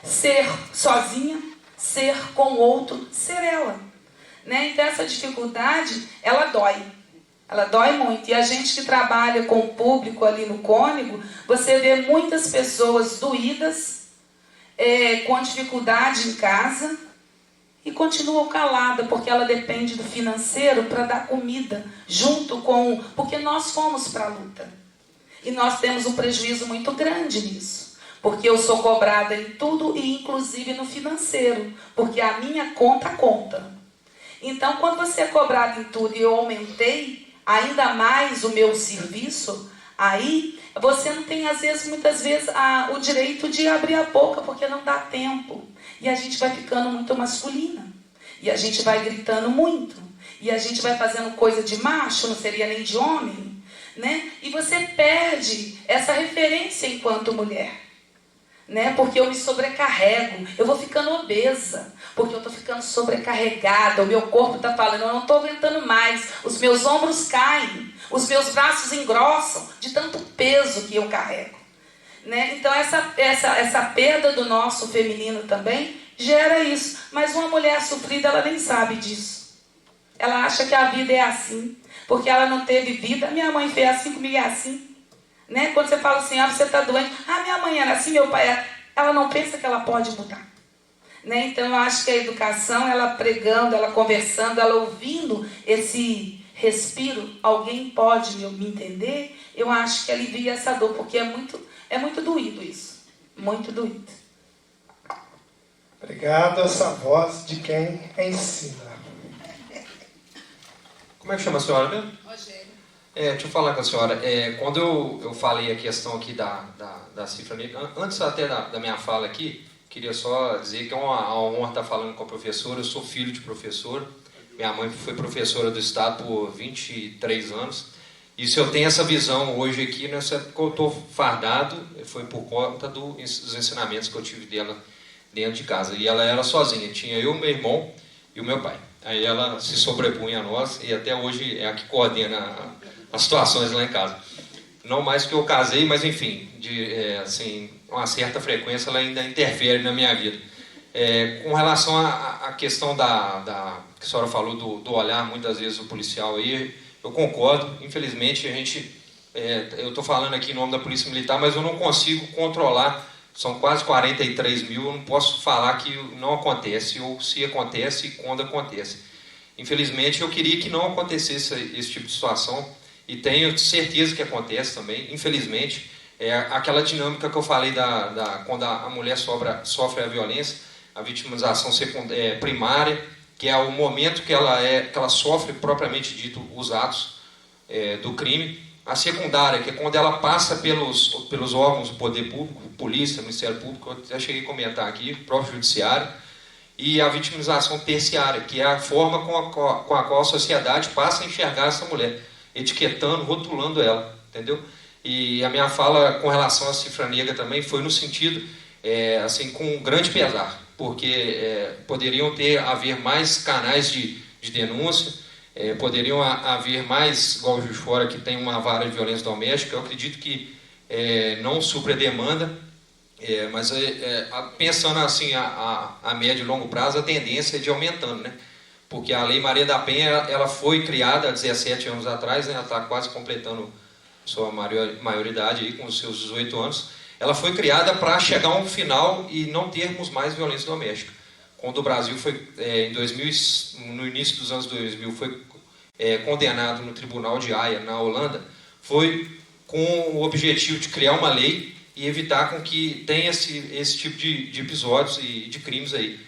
Ser sozinha, ser com o outro, ser ela. Né? Então essa dificuldade, ela dói. Ela dói muito. E a gente que trabalha com o público ali no Cônego, você vê muitas pessoas doídas, com dificuldade em casa, e continuam caladas, porque ela depende do financeiro para dar comida, porque nós fomos para a luta. E nós temos um prejuízo muito grande nisso. Porque eu sou cobrada em tudo, e inclusive no financeiro, porque a minha conta conta. Então, quando você é cobrado em tudo, e eu aumentei ainda mais o meu serviço, aí você não tem, muitas vezes, o direito de abrir a boca, porque não dá tempo. E a gente vai ficando muito masculina. E a gente vai gritando muito. E a gente vai fazendo coisa de macho, não seria nem de homem. Né? E você perde essa referência enquanto mulher. Né? Porque eu me sobrecarrego, eu vou ficando obesa, porque eu estou ficando sobrecarregada, o meu corpo está falando: eu não estou aguentando mais, os meus ombros caem, os meus braços engrossam de tanto peso que eu carrego. Né? Então essa perda do nosso feminino também gera isso. Mas uma mulher sofrida, ela nem sabe disso. Ela acha que a vida é assim, porque ela não teve vida. Minha mãe fez assim, comigo é assim. Né? Quando você fala assim: você está doente, minha mãe era assim, meu pai era... Ela não pensa que ela pode mudar. Né? Então eu acho que a educação, ela pregando, ela conversando, ela ouvindo esse respiro, alguém pode me entender, eu acho que alivia essa dor, porque é muito doído isso. Muito doído. Obrigado, essa voz de quem ensina. Como é que chama a senhora mesmo? Rogério. Deixa eu falar com a senhora. Quando eu falei a questão aqui da cifra negra, antes até da minha fala aqui, queria só dizer que é uma honra estar falando com a professora. Eu sou filho de professora. Minha mãe foi professora do Estado por 23 anos. E se eu tenho essa visão hoje aqui, nessa época que eu estou fardado, foi por conta dos ensinamentos que eu tive dela dentro de casa. E ela era sozinha. Tinha eu, meu irmão e o meu pai. Aí ela se sobrepunha a nós e até hoje é a que coordena as situações lá em casa. Não mais que eu casei, mas enfim, assim, uma certa frequência ela ainda interfere na minha vida. Com relação à questão que a senhora falou do olhar, muitas vezes, o policial aí, eu concordo. Infelizmente, a gente eu estou falando aqui em nome da Polícia Militar, mas eu não consigo controlar, são quase 43 mil, eu não posso falar que não acontece, ou se acontece, quando acontece. Infelizmente, eu queria que não acontecesse esse tipo de situação, e tenho certeza que acontece também, infelizmente. Aquela dinâmica que eu falei quando a mulher sofre a violência, a vitimização primária, que é o momento que ela sofre propriamente dito os atos do crime. A secundária, que é quando ela passa pelos órgãos do poder público, polícia, Ministério Público, eu até cheguei a comentar aqui, próprio judiciário. E a vitimização terciária, que é a forma com a qual a sociedade passa a enxergar essa mulher, etiquetando, rotulando ela, entendeu? E a minha fala com relação à cifra negra também foi no sentido, assim, com grande pesar, porque poderiam haver mais canais de denúncia, poderiam haver mais, igual o Juiz de Fora, que tem uma vara de violência doméstica. Eu acredito que não supra a demanda, mas pensando assim a médio e longo prazo, a tendência é de aumentando, né? Porque a Lei Maria da Penha ela foi criada há 17 anos atrás, né? Ela está quase completando sua maioridade aí, com os seus 18 anos. Ela foi criada para chegar a um final e não termos mais violência doméstica. Quando o Brasil foi, no início dos anos 2000, foi condenado no Tribunal de Haia, na Holanda, foi com o objetivo de criar uma lei e evitar com que tenha esse tipo de episódios e de crimes aí.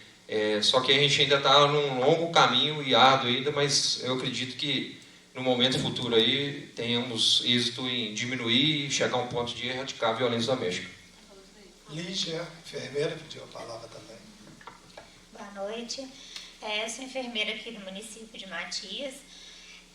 Só que a gente ainda está num longo caminho e árduo ainda, mas eu acredito que no momento futuro aí tenhamos êxito em diminuir e chegar a um ponto de erradicar a violência doméstica. Lígia, enfermeira, pediu a palavra também. Boa noite. Eu sou enfermeira aqui do município de Matias.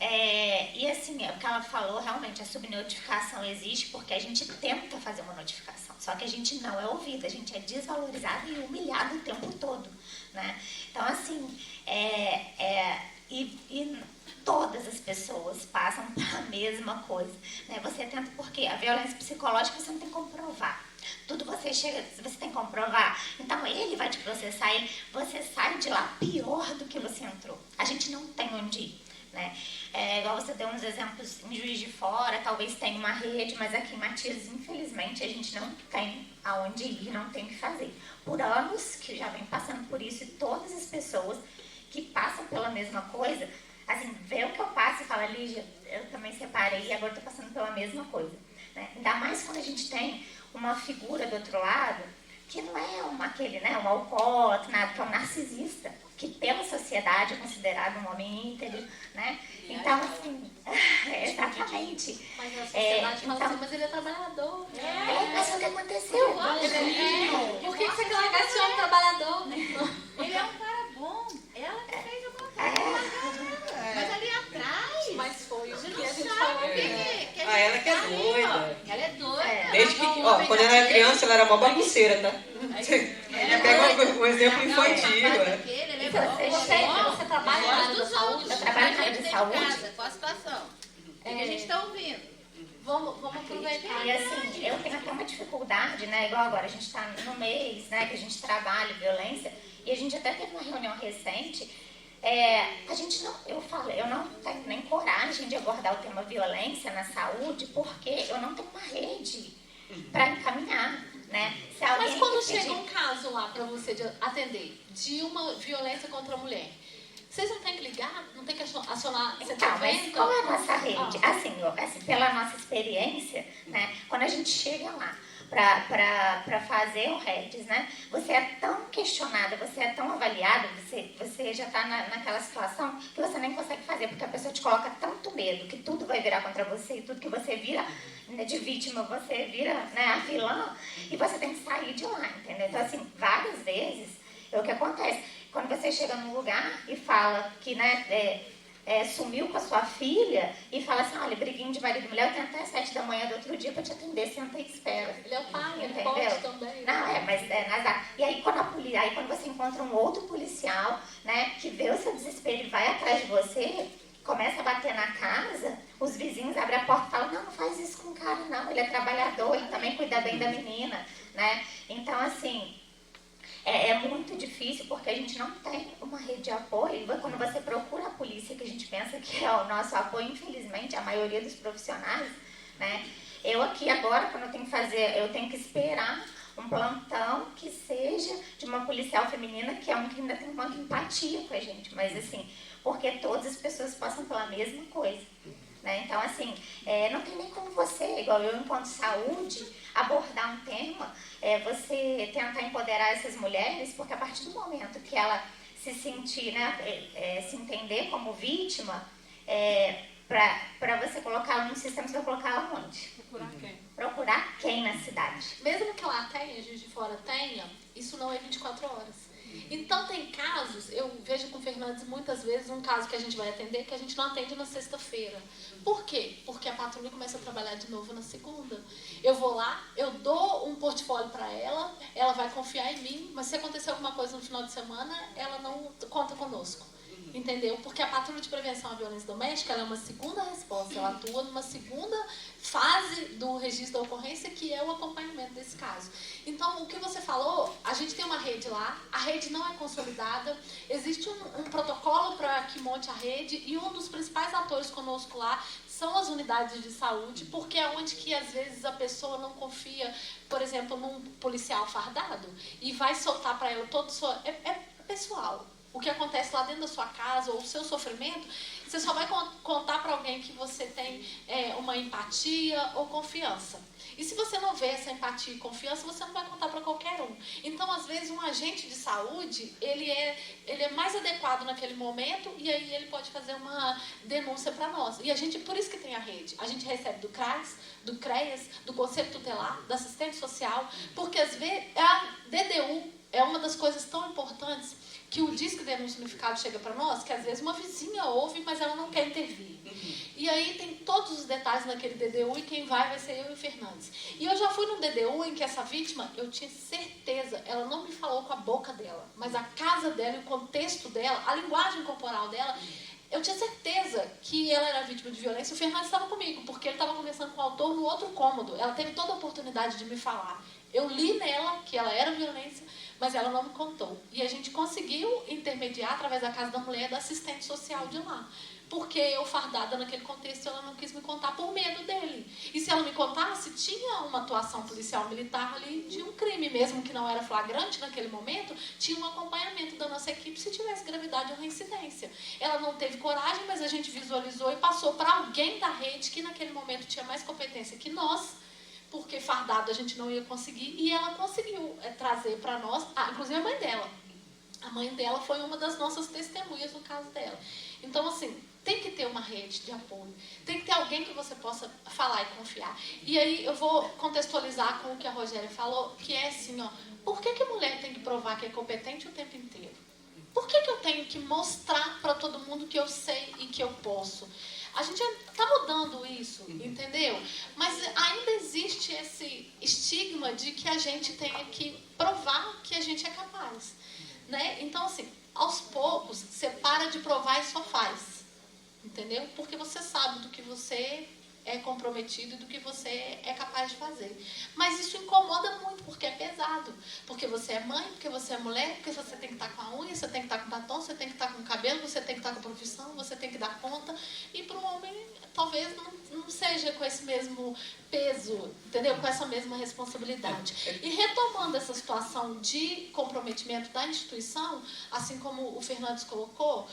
E assim, o que ela falou, realmente, a subnotificação existe porque a gente tenta fazer uma notificação, só que a gente não é ouvido, a gente é desvalorizado e humilhado o tempo todo, né? Então, assim, e todas as pessoas passam pela mesma coisa, né? Você tenta, porque a violência psicológica você não tem como provar. Tudo você tem que comprovar. Então ele vai te processar e você sai de lá pior do que você entrou. A gente não tem onde ir, né? Igual você deu uns exemplos em Juiz de Fora, talvez tenha uma rede, mas aqui em Matias, infelizmente, a gente não tem aonde ir, não tem o que fazer. Por anos que já vem passando por isso, e todas as pessoas que passam pela mesma coisa, assim, vê o que eu passo e fala, Lígia, eu também separei e agora estou passando pela mesma coisa, né? Ainda mais quando a gente tem uma figura do outro lado que não é um alcoólatra, nada, que é um narcisista, que pela sociedade é considerado um homem íntegro, né? Então, assim, exatamente. Mas a sociedade fala assim, mas ele é trabalhador. Mas o que aconteceu? Por que você quer largar esse homem trabalhador? Ele é um cara bom. Ela que fez alguma coisa. Mas ali atrás. Mas foi o que a gente falou. Ela que é doida. Ela é doida. Desde que, quando ela era criança, ela era uma bagunceira, tá? Pega um exemplo infantil. Você trabalha na área da saúde? Eu trabalho na área de saúde. Qual a situação? O que a gente está ouvindo? Vamos aproveitar. E assim, eu tenho até uma dificuldade, né? Igual agora, a gente está no mês, né? Que a gente trabalha violência. E a gente até teve uma reunião recente. A gente não, eu não tenho nem coragem de abordar o tema violência na saúde, porque eu não tenho uma rede para encaminhar, né? Mas quando chega um caso lá para você atender de uma violência contra a mulher, vocês não têm que ligar? Não tem que acionar 190? Então, mas qual é a nossa rede? Assim, pela nossa experiência, né? Quando a gente chega lá para fazer o REDS, né? Você é tão questionada, você é tão avaliada, você já está naquela situação que você nem consegue fazer, porque a pessoa te coloca tanto medo que tudo vai virar contra você e tudo que você vira, né, de vítima, você vira, né, a vilã, e você tem que sair de lá, entendeu? Então, assim, várias vezes, o que acontece? Quando você chega num lugar e fala que, né, sumiu com a sua filha e fala assim, olha, briguinho de marido e mulher, eu tenho até 7 da manhã do outro dia para te atender, senta e espera. Ele é o pai, ele entendeu? pode também. Não, mas e aí quando você encontra um outro policial, né, que vê o seu desespero e vai atrás de você, começa a bater na casa, os vizinhos abrem a porta e falam, não faz isso com o cara não, ele é trabalhador, ele também cuida bem da menina, né? Então, assim, é muito difícil porque a gente não tem uma rede de apoio. Quando você procura a polícia, que a gente pensa que é o nosso apoio, infelizmente, a maioria dos profissionais, né? Eu aqui agora, quando eu tenho que fazer, eu tenho que esperar um plantão que seja de uma policial feminina, que é um que ainda tem uma empatia com a gente, mas assim, porque todas as pessoas passam pela mesma coisa, né? Então, assim, não tem nem como você, igual eu, enquanto saúde, abordar um tema, você tentar empoderar essas mulheres, porque a partir do momento que ela se sentir, né, se entender como vítima, para você colocá-la no sistema, você vai colocá-la onde? Procurar quem? Procurar quem na cidade? Mesmo que lá tenha, Juiz de Fora tenha, isso não é 24 horas. Então tem casos, eu vejo com o Fernandes muitas vezes um caso que a gente vai atender que a gente não atende na sexta-feira. Por quê? Porque a patrulha começa a trabalhar de novo na segunda. Eu vou lá, eu dou um portfólio para ela, ela vai confiar em mim, mas se acontecer alguma coisa no final de semana, ela não conta conosco. Entendeu? Porque a patrulha de prevenção à violência doméstica, ela é uma segunda resposta, ela atua numa segunda fase do registro da ocorrência, que é o acompanhamento desse caso. Então, o que você falou, a gente tem uma rede lá, a rede não é consolidada, existe um protocolo para que monte a rede, e um dos principais atores conosco lá são as unidades de saúde, porque é onde que às vezes a pessoa não confia, por exemplo, num policial fardado, e vai soltar para ela todo o seu... É pessoal. O que acontece lá dentro da sua casa, ou o seu sofrimento, você só vai contar para alguém que você tem uma empatia ou confiança. E se você não vê essa empatia e confiança, você não vai contar para qualquer um. Então, às vezes, um agente de saúde, ele é mais adequado naquele momento, e aí ele pode fazer uma denúncia para nós. E a gente, por isso que tem a rede. A gente recebe do CRAS, do CREAS, do Conselho Tutelar, da assistente social, porque às vezes a DDU é uma das coisas tão importantes que o Disque Denúncia Unificado chega para nós, que às vezes uma vizinha ouve, mas ela não quer intervir. E aí tem todos os detalhes naquele DDU, e quem vai ser eu e o Fernandes. E eu já fui num DDU em que essa vítima, eu tinha certeza, ela não me falou com a boca dela, mas a casa dela, o contexto dela, a linguagem corporal dela, eu tinha certeza que ela era vítima de violência. O Fernandes estava comigo, porque ele estava conversando com o autor no outro cômodo. Ela teve toda a oportunidade de me falar. Eu li nela que ela era violência, mas ela não me contou. E a gente conseguiu intermediar, através da Casa da Mulher, da assistente social de lá. Porque eu, fardada naquele contexto, ela não quis me contar por medo dele. E se ela me contasse, tinha uma atuação policial militar ali de um crime, mesmo que não era flagrante naquele momento, tinha um acompanhamento da nossa equipe se tivesse gravidade ou reincidência. Ela não teve coragem, mas a gente visualizou e passou para alguém da rede que naquele momento tinha mais competência que nós, porque fardado a gente não ia conseguir, e ela conseguiu trazer para nós, inclusive a mãe dela. A mãe dela foi uma das nossas testemunhas no caso dela. Então, assim, tem que ter uma rede de apoio, tem que ter alguém que você possa falar e confiar. E aí eu vou contextualizar com o que a Rogéria falou, que é assim, ó, por que a mulher tem que provar que é competente o tempo inteiro? Por que eu tenho que mostrar para todo mundo que eu sei e que eu posso? A gente está mudando isso, entendeu? Mas ainda existe esse estigma de que a gente tenha que provar que a gente é capaz, né? Então, assim, aos poucos, você para de provar e só faz, entendeu? Porque você sabe do que você é comprometido e do que você é capaz de fazer. Mas isso incomoda muito, porque é pesado. Porque você é mãe, porque você é mulher, porque você tem que estar com a unha, você tem que estar com o batom, você tem que estar com o cabelo, você tem que estar com a profissão, você tem que dar conta. E para um homem, talvez não seja com esse mesmo peso, entendeu? Com essa mesma responsabilidade. E retomando essa situação de comprometimento da instituição, assim como o Fernandes colocou,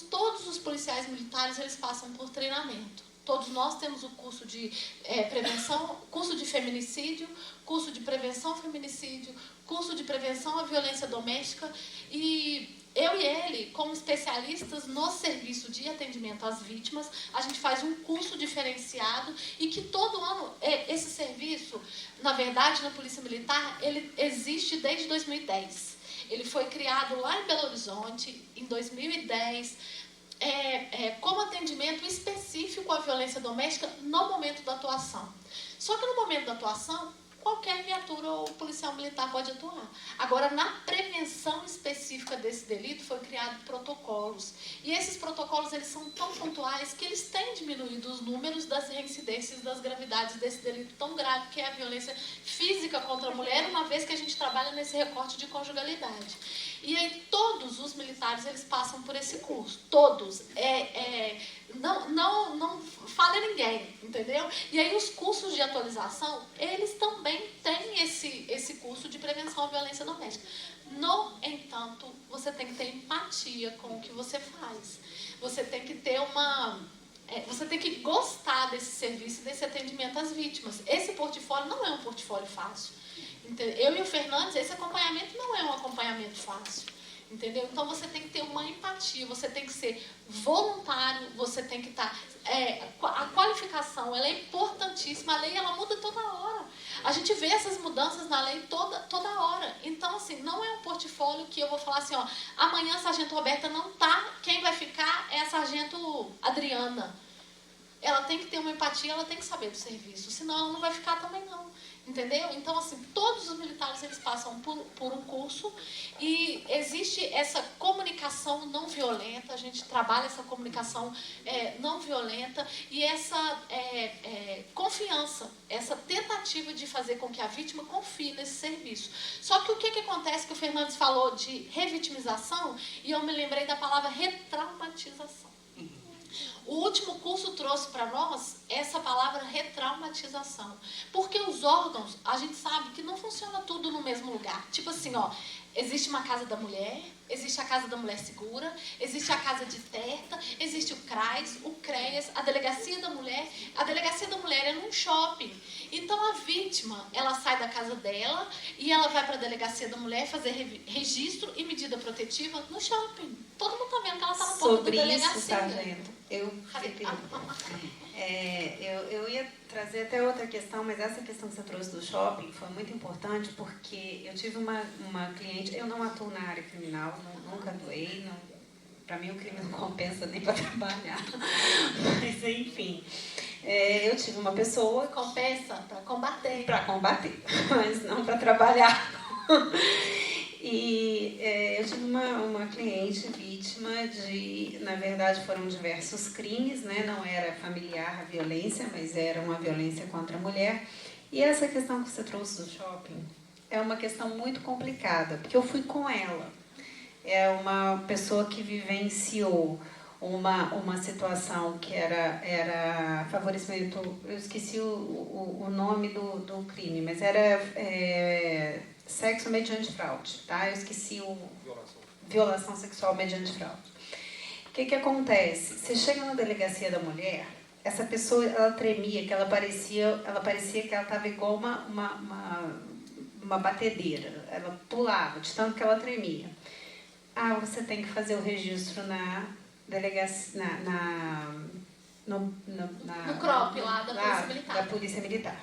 todos os policiais militares, eles passam por treinamento. Todos nós temos o curso de prevenção, curso de feminicídio, curso de prevenção ao feminicídio, curso de prevenção à violência doméstica, e eu e ele, como especialistas no serviço de atendimento às vítimas, a gente faz um curso diferenciado, e que todo ano, esse serviço, na verdade, na Polícia Militar, ele existe desde 2010. Ele foi criado lá em Belo Horizonte, em 2010, como atendimento específico à violência doméstica no momento da atuação. Só que no momento da atuação, qualquer viatura ou policial militar pode atuar. Agora, na prevenção específica desse delito, foi criado protocolos. E esses protocolos, eles são tão pontuais que eles têm diminuído os números das reincidências, das gravidades desse delito tão grave, que é a violência física contra a mulher, uma vez que a gente trabalha nesse recorte de conjugalidade. E aí todos os militares, eles passam por esse curso. Todos. Não falha ninguém, entendeu? E aí os cursos de atualização, eles também têm esse curso de prevenção à violência doméstica. No entanto, você tem que ter empatia com o que você faz. Você tem que ter você tem que gostar desse serviço, desse atendimento às vítimas. Esse portfólio não é um portfólio fácil. Eu e o Fernandes, esse acompanhamento não é um acompanhamento fácil. Entendeu? Então você tem que ter uma empatia, você tem que ser voluntário, você tem que estar... a qualificação, ela é importantíssima, a lei ela muda toda hora. A gente vê essas mudanças na lei toda hora. Então, assim, não é um portfólio que eu vou falar assim, ó, amanhã a Sargento Roberta não tá, quem vai ficar é a Sargento Adriana. Ela tem que ter uma empatia, ela tem que saber do serviço, senão ela não vai ficar também não. Entendeu? Então, assim, todos os militares eles passam por um curso e existe essa comunicação não violenta, a gente trabalha essa comunicação não violenta e essa confiança, essa tentativa de fazer com que a vítima confie nesse serviço. Só que o que acontece, que o Fernandes falou de revitimização, e eu me lembrei da palavra retraumatização. O último curso trouxe para nós essa palavra retraumatização. Porque os órgãos, a gente sabe que não funciona tudo no mesmo lugar. Tipo assim, ó, existe uma casa da mulher, existe a casa da mulher segura, existe a casa de terta, existe o CRAS, o CREAS, a delegacia da mulher. A delegacia da mulher é num shopping. Então a vítima, ela sai da casa dela e ela vai para a delegacia da mulher fazer registro e medida protetiva no shopping. Todo mundo está vendo que ela está na porta da delegacia. Sobre isso, sargento, eu ia trazer até outra questão, mas essa questão que você trouxe do shopping foi muito importante, porque eu tive uma cliente, eu não atuo na área criminal, nunca atuei, para mim o crime não compensa nem para trabalhar, mas enfim, eu tive uma pessoa... Compensa para combater. Para combater, mas não para trabalhar. E eu tive uma cliente vítima de, na verdade, foram diversos crimes, né? Não era familiar a violência, mas era uma violência contra a mulher. E essa questão que você trouxe do shopping é uma questão muito complicada, porque eu fui com ela. É uma pessoa que vivenciou uma situação que era favorecimento, eu esqueci o nome do crime, mas era sexo mediante fraude, tá? Eu esqueci violação sexual mediante fraude. O que acontece? Você chega na delegacia da mulher, essa pessoa, ela tremia, que ela parecia que ela estava igual uma batedeira, ela pulava, de tanto que ela tremia. Você tem que fazer o registro na delegacia, no CROP lá da Polícia Militar. Da Polícia Militar.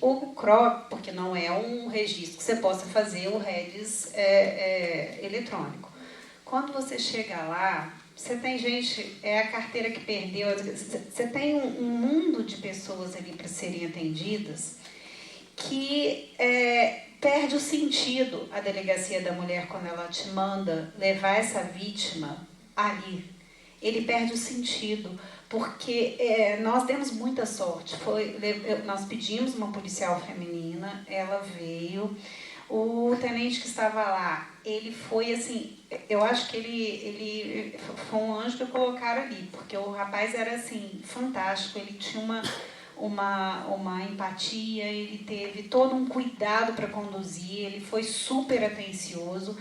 O CROP, porque não é um registro que você possa fazer o REDS eletrônico. Quando você chega lá, você tem gente, a carteira que perdeu, você tem um mundo de pessoas ali para serem atendidas que perde o sentido a delegacia da mulher quando ela te manda levar essa vítima ali. Ele perde o sentido, porque nós demos muita sorte. Nós pedimos uma policial feminina, ela veio, o tenente que estava lá, ele foi assim, eu acho que ele foi um anjo que colocaram ali, porque o rapaz era assim, fantástico, ele tinha uma empatia, ele teve todo um cuidado para conduzir, ele foi super atencioso.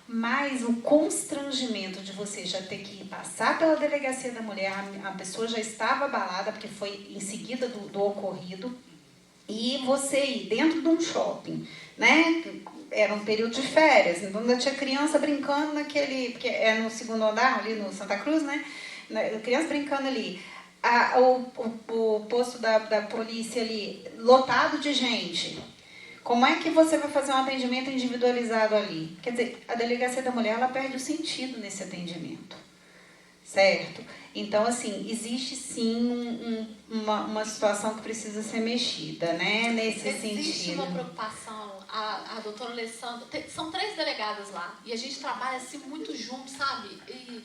Mas o constrangimento de você já ter que passar pela delegacia da mulher, a pessoa já estava abalada, porque foi em seguida do ocorrido, e você ir dentro de um shopping, né? Era um período de férias, então ainda tinha criança brincando naquele, porque é no segundo andar, ali no Santa Cruz, né? Criança brincando ali. O posto da polícia ali, lotado de gente. Como é que você vai fazer um atendimento individualizado ali? Quer dizer, a delegacia da mulher, ela perde o sentido nesse atendimento, certo? Então, assim, existe sim uma situação que precisa ser mexida, né? Nesse sentido. Existe uma preocupação, a doutora Alessandra, são 3 delegadas lá, e a gente trabalha assim muito junto, sabe? E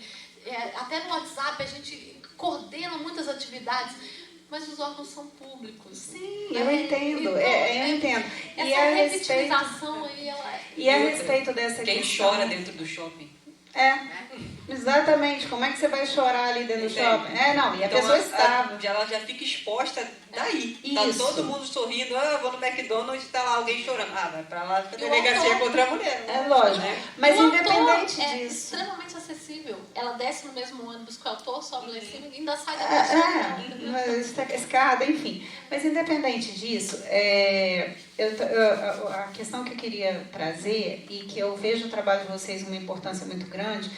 até no WhatsApp a gente coordena muitas atividades. mas os órgãos são públicos. Sim, né? eu entendo, Então, eu entendo. Essa revitimização aí, ela... E a respeito dessa Quem questão... chora dentro do shopping? Exatamente. Como é que você vai chorar ali dentro do shopping? Não, e a Então, pessoa estava. ela já fica exposta daí. Isso. Tá todo mundo sorrindo, vou no McDonald's e tá lá alguém chorando. Vai pra lá, fica delegacia contra a mulher. É lógico. Né? Mas o independente autor disso... é extremamente acessível. Ela desce no mesmo ônibus que o autor, sobe lá em cima e ainda sai da pessoa. Escada, enfim. Mas independente disso, a questão que eu queria trazer e que eu vejo o trabalho de vocês uma importância muito grande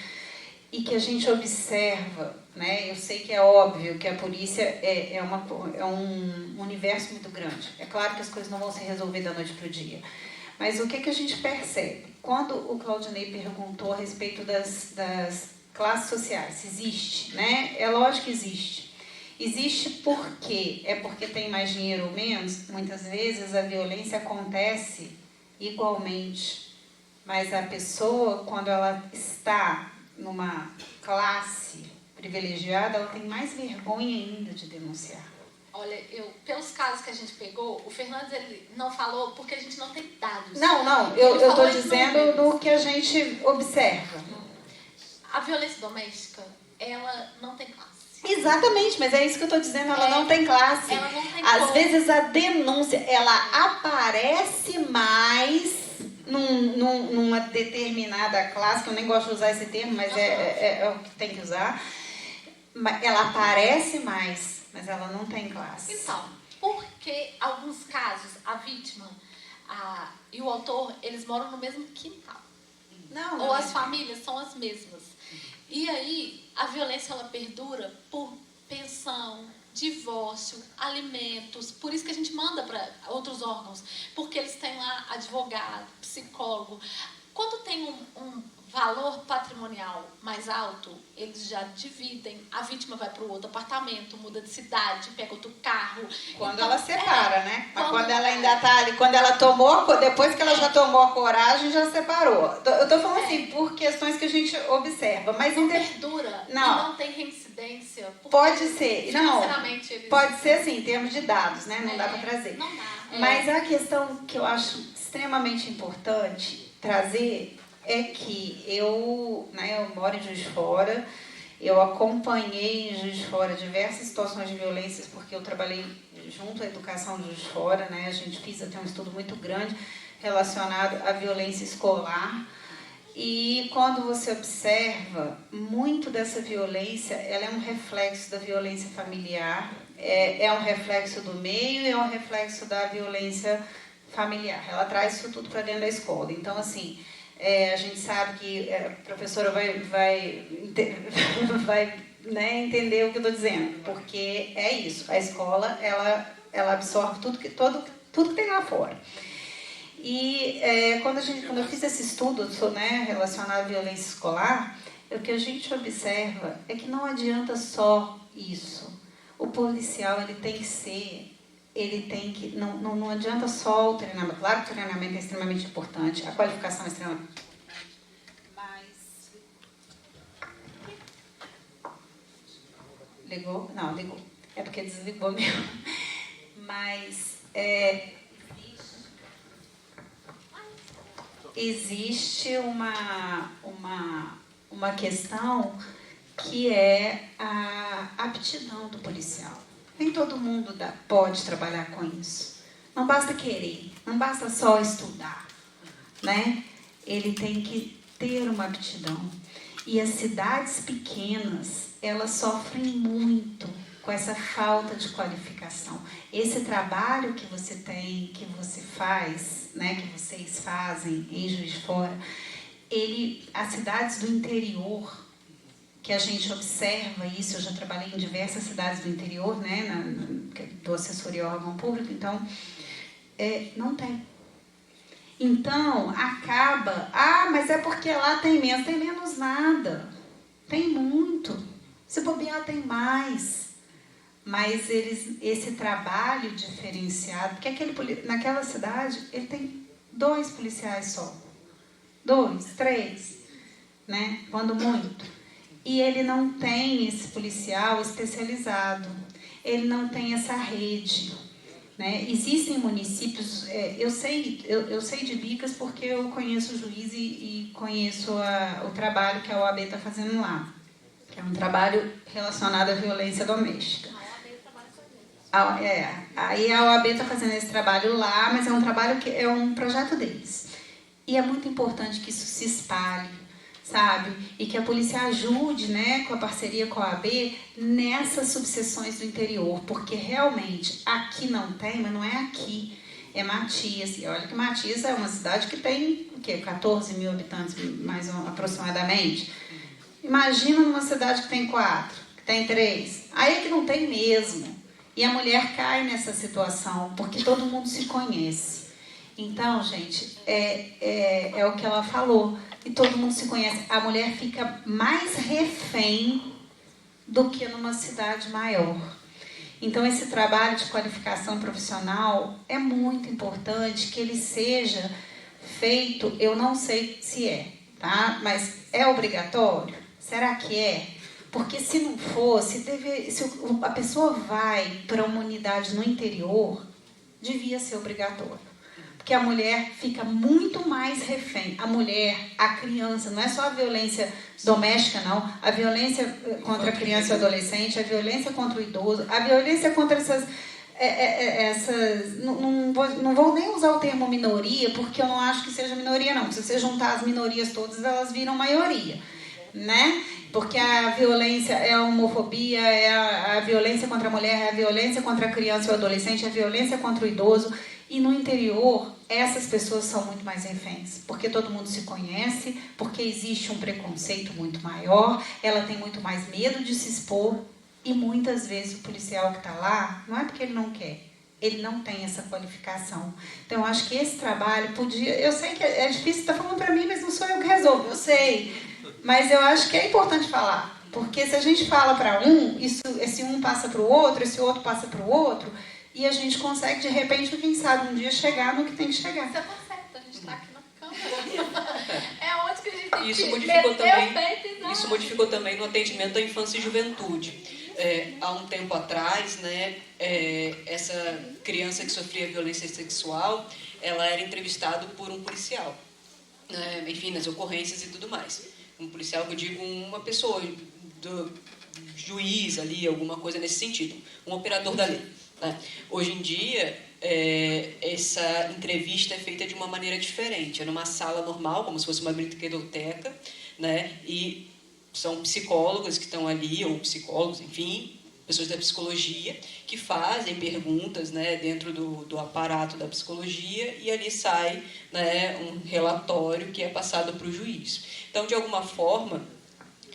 e que a gente observa, né? Eu sei que é óbvio que a polícia é um universo muito grande. É claro que as coisas não vão se resolver da noite para o dia. Mas o que a gente percebe? Quando o Claudinei perguntou a respeito das classes sociais, se existe, né? É lógico que existe. Existe por quê? É porque tem mais dinheiro ou menos? Muitas vezes a violência acontece igualmente. Mas a pessoa, quando ela está numa classe privilegiada, ela tem mais vergonha ainda de denunciar. Olha, pelos casos que a gente pegou, o Fernandes ele não falou porque a gente não tem dados. Não, eu estou dizendo do que a gente observa. A violência doméstica, ela não tem classe. Exatamente, mas é isso que eu estou dizendo, ela não tem classe. Ela não tem Às vezes a denúncia, ela aparece mais numa determinada classe, que eu nem gosto de usar esse termo, mas é o que tem que usar. Ela aparece mais, mas ela não tem classe. Então, porque alguns casos, a vítima e o autor, eles moram no mesmo quintal. Ou as famílias são as mesmas. E aí, a violência ela perdura por pensão, divórcio, alimentos. Por isso que a gente manda para outros órgãos, porque eles têm lá advogado, psicólogo. Quando tem um valor patrimonial mais alto, eles já dividem. A vítima vai para o outro apartamento, muda de cidade, pega outro carro. Quando então, ela separa, né? Mas quando ela ainda está ali, quando ela tomou, depois que ela já tomou a coragem, já separou. Eu estou falando assim, por questões que a gente observa. Mas não perdura, não tem reincidência. Pode ser, não. Eles... Pode ser assim, em termos de dados, né? Não dá para trazer. Não dá. Mas a questão que eu acho extremamente importante trazer é que eu moro em Juiz de Fora, eu acompanhei em Juiz de Fora diversas situações de violências, porque eu trabalhei junto à educação de Juiz de Fora, né? A gente fez até um estudo muito grande relacionado à violência escolar. E quando você observa, muito dessa violência, ela é um reflexo da violência familiar, é um reflexo do meio e é um reflexo da violência familiar. Ela traz isso tudo para dentro da escola. Então, assim, a gente sabe que a professora vai né, entender o que eu estou dizendo, porque é isso, a escola ela absorve tudo que tem lá fora. E quando eu fiz esse estudo relacionado à violência escolar, o que a gente observa é que não adianta só isso. O policial não adianta só o treinamento. Claro que o treinamento é extremamente importante, a qualificação é extremamente importante. Mas... Ligou? Não, ligou. É porque desligou mesmo. Mas existe uma questão que é a aptidão do policial. Nem todo mundo pode trabalhar com isso. Não basta querer, não basta só estudar, né? Ele tem que ter uma aptidão. E as cidades pequenas, elas sofrem muito com essa falta de qualificação. Esse trabalho que você tem, que você faz, né, que vocês fazem em Juiz de Fora, as cidades do interior, que a gente observa isso, eu já trabalhei em diversas cidades do interior, né, do assessoria ao órgão público, então, não tem. Então, acaba, mas é porque lá tem menos nada, tem muito, se bobear tem mais, mas esse trabalho diferenciado, porque naquela cidade, ele tem 2 policiais só, 2, 3, né, quando muito. E ele não tem esse policial especializado. ele não tem essa rede, né? Existem municípios, eu sei de Bicas porque eu conheço o juiz e conheço o trabalho que a OAB está fazendo lá, que é um trabalho relacionado à violência doméstica. Aí a OAB está fazendo esse trabalho lá, mas é um trabalho que é um projeto deles. E é muito importante que isso se espalhe, sabe? E que a polícia ajude, né, com a parceria com a OAB nessas subseções do interior, porque realmente aqui não tem, mas não é aqui, é Matias. E olha que Matias é uma cidade que tem o quê? 14 mil habitantes, mais aproximadamente. Imagina numa cidade que tem 4, que tem 3. Aí é que não tem mesmo. E a mulher cai nessa situação, porque todo mundo se conhece. Então, gente, é o que ela falou. E todo mundo se conhece. A mulher fica mais refém do que numa cidade maior. Então, esse trabalho de qualificação profissional é muito importante que ele seja feito, eu não sei se é, tá? Mas é obrigatório? Será que é? Porque se não for, se a pessoa vai para uma unidade no interior, devia ser obrigatório. Porque a mulher fica muito mais refém. A mulher, a criança, não é só a violência doméstica, não. A violência contra a criança e o adolescente, a violência contra o idoso, a violência contra essas não vou nem usar o termo minoria, porque eu não acho que seja minoria, não. Se você juntar as minorias todas, elas viram maioria, né? Porque a violência é a homofobia, é a violência contra a mulher, é a violência contra a criança e o adolescente, é a violência contra o idoso. E no interior, essas pessoas são muito mais reféns, porque todo mundo se conhece, porque existe um preconceito muito maior, ela tem muito mais medo de se expor, e muitas vezes o policial que está lá, não é porque ele não quer, ele não tem essa qualificação. Então, eu acho que esse trabalho podia... Eu sei que é difícil estar falando para mim, mas não sou eu que resolvo, eu sei. Mas eu acho que é importante falar, porque se a gente fala para um, esse um passa para o outro, esse outro passa para o outro, e a gente consegue, de repente, quem sabe, um dia chegar no que tem que chegar. Você tá certo, a gente está aqui na câmera. É onde que a gente tem Isso que modificou também, peito, isso modificou também no atendimento à infância e juventude. Há um tempo atrás, né, essa criança que sofria violência sexual, ela era entrevistada por um policial, enfim, nas ocorrências e tudo mais. Um policial, que eu digo, uma pessoa, do juiz ali, alguma coisa nesse sentido, um operador da lei. Hoje em dia, essa entrevista é feita de uma maneira diferente. É numa sala normal, como se fosse uma brinquedoteca, né? E são psicólogas que estão ali, ou psicólogos, enfim, pessoas da psicologia, que fazem perguntas, né, dentro do aparato da psicologia, e ali sai, né, um relatório que é passado para o juiz. Então, de alguma forma,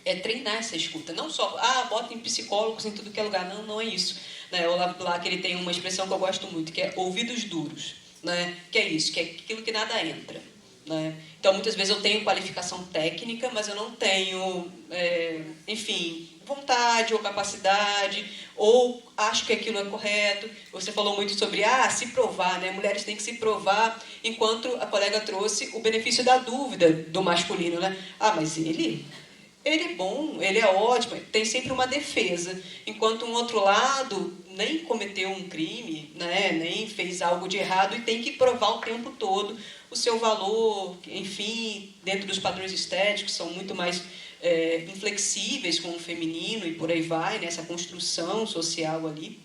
é treinar essa escuta. Não só, botem psicólogos em tudo que é lugar. Não, não é isso. Né? O Olavo Bilac, ele tem uma expressão que eu gosto muito, que é ouvidos duros. Né? Que é isso, que é aquilo que nada entra. Né? Então, muitas vezes eu tenho qualificação técnica, mas eu não tenho, enfim, vontade ou capacidade, ou acho que aquilo é correto. Você falou muito sobre se provar, né? Mulheres têm que se provar, enquanto a colega trouxe o benefício da dúvida do masculino. Né? Mas ele é bom, ele é ótimo, tem sempre uma defesa, enquanto um outro lado nem cometeu um crime, né, nem fez algo de errado e tem que provar o tempo todo o seu valor, enfim, dentro dos padrões estéticos, são muito mais inflexíveis com o feminino e por aí vai, nessa construção social ali.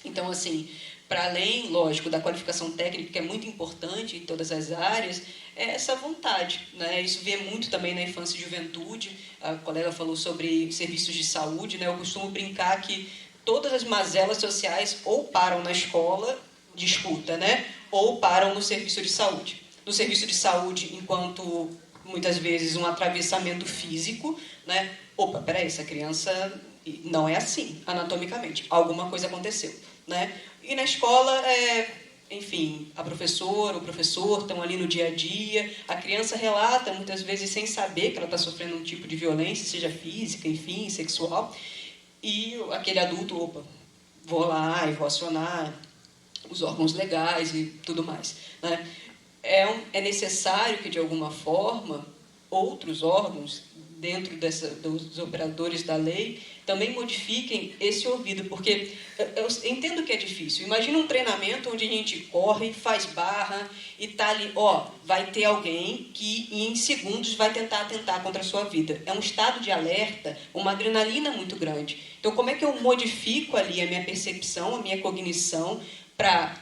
Então, assim, para além, lógico, da qualificação técnica, que é muito importante em todas as áreas, é essa vontade. Né? Isso vê muito também na infância e juventude. A colega falou sobre serviços de saúde. Né? Eu costumo brincar que todas as mazelas sociais ou param na escola, disputa, né? Ou param no serviço de saúde. No serviço de saúde, enquanto, muitas vezes, um atravessamento físico, né? Opa, peraí, essa criança não é assim, anatomicamente. Alguma coisa aconteceu. Né? E na escola, enfim, a professora, o professor estão ali no dia a dia, a criança relata, muitas vezes, sem saber que ela está sofrendo um tipo de violência, seja física, enfim, sexual, e aquele adulto, opa, vou lá e vou acionar os órgãos legais e tudo mais. Né? É necessário que, de alguma forma, outros órgãos, dentro dos operadores da lei, também modifiquem esse ouvido, porque eu entendo que é difícil. Imagina um treinamento onde a gente corre, faz barra e está ali, vai ter alguém que em segundos vai tentar atentar contra a sua vida. É um estado de alerta, uma adrenalina muito grande. Então, como é que eu modifico ali a minha percepção, a minha cognição, para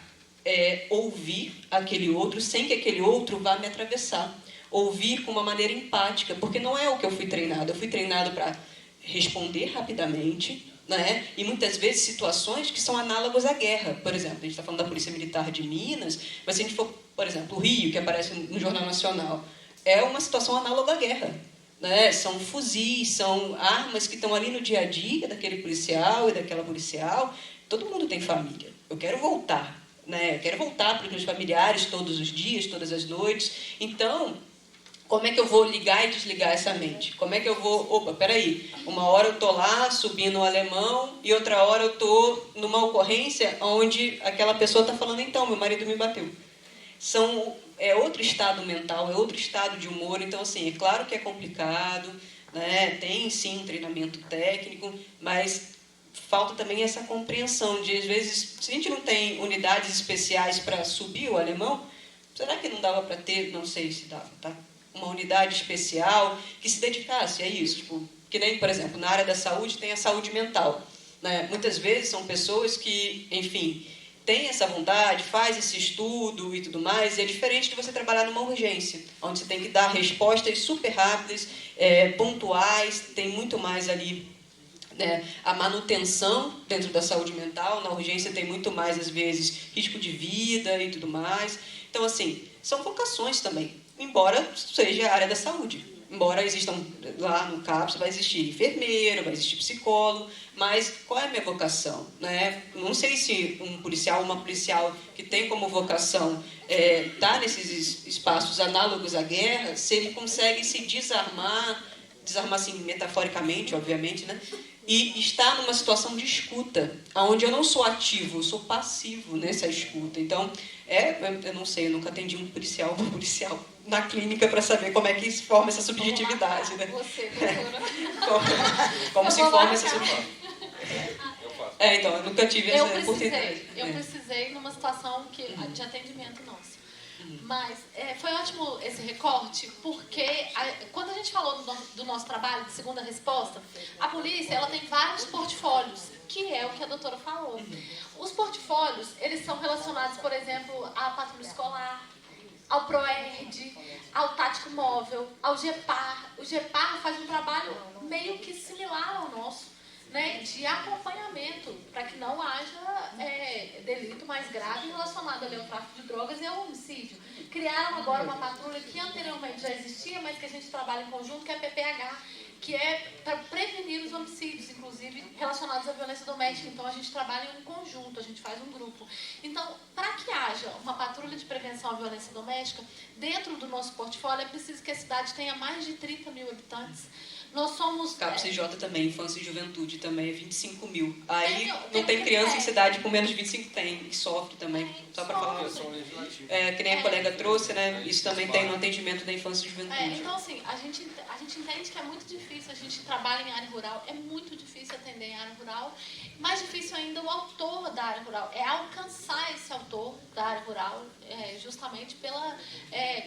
ouvir aquele outro sem que aquele outro vá me atravessar? Ouvir com uma maneira empática, porque não é o que eu fui treinado. Eu fui treinado para responder rapidamente, né? E muitas vezes situações que são análogos à guerra. Por exemplo, a gente está falando da Polícia Militar de Minas, mas se a gente for, por exemplo, o Rio, que aparece no Jornal Nacional, é uma situação análoga à guerra, né? São fuzis, são armas que estão ali no dia a dia daquele policial e daquela policial. Todo mundo tem família. Eu quero voltar, né? Eu quero voltar para os meus familiares todos os dias, todas as noites. Então, como é que eu vou ligar e desligar essa mente? Como é que eu vou... Opa, peraí. Uma hora eu estou lá subindo o alemão e outra hora eu estou numa ocorrência onde aquela pessoa está falando, então, meu marido me bateu. É outro estado mental, é outro estado de humor. Então, assim, é claro que é complicado, né? Tem, sim, um treinamento técnico, mas falta também essa compreensão de, às vezes, se a gente não tem unidades especiais para subir o alemão, será que não dava para ter, não sei se dava, tá? Uma unidade especial que se dedicasse a isso, tipo, que nem, por exemplo, na área da saúde tem a saúde mental, né? Muitas vezes são pessoas que, enfim, têm essa vontade, faz esse estudo e tudo mais, e é diferente de você trabalhar numa urgência, onde você tem que dar respostas super rápidas, pontuais, tem muito mais ali, né, a manutenção dentro da saúde mental. Na urgência tem muito mais, às vezes, risco de vida e tudo mais. Então, assim, são vocações também, embora seja a área da saúde. Embora existam, lá no CAPS vai existir enfermeiro, vai existir psicólogo, mas qual é a minha vocação, né? Não sei se um policial, uma policial que tem como vocação estar nesses espaços análogos à guerra, se ele consegue se desarmar assim, metaforicamente, obviamente, né? E estar numa situação de escuta, onde eu não sou ativo, eu sou passivo nessa escuta. Então, eu não sei, eu nunca atendi um policial na clínica para saber como é que se forma essa subjetividade, né? Você, doutora. Como se forma essa subjetividade. Então, eu nunca tive essa oportunidade. Eu precisei numa situação de atendimento nosso. Mas foi ótimo esse recorte, porque quando a gente falou do nosso trabalho de segunda resposta, a polícia ela tem vários portfólios, que é o que a doutora falou. Os portfólios, eles são relacionados, por exemplo, à patrulha escolar, ao PROERD, ao tático móvel, ao GEPAR. O GEPAR faz um trabalho meio que similar ao nosso, né, de acompanhamento, para que não haja delito mais grave relacionado ali ao tráfico de drogas e ao homicídio. Criaram agora uma patrulha que anteriormente já existia, mas que a gente trabalha em conjunto, que é a PPH, que é para prevenir os homicídios, inclusive relacionados à violência doméstica. Então, a gente trabalha em um conjunto, a gente faz um grupo. Então, para que haja uma patrulha de prevenção à violência doméstica, dentro do nosso portfólio, é preciso que a cidade tenha mais de 30 mil habitantes. Nós somos... CAPS-CJ também, infância e juventude também é 25 mil. Aí não tem criança em cidade com menos de 25, tem, que sofre também, só para falar. Que nem a colega trouxe, né? Isso também tem no atendimento da infância e juventude. Então, assim, a gente entende que é muito difícil, a gente trabalha em área rural, é muito difícil atender em área rural. Mais difícil ainda o autor da área rural, é alcançar esse autor da área rural, justamente pela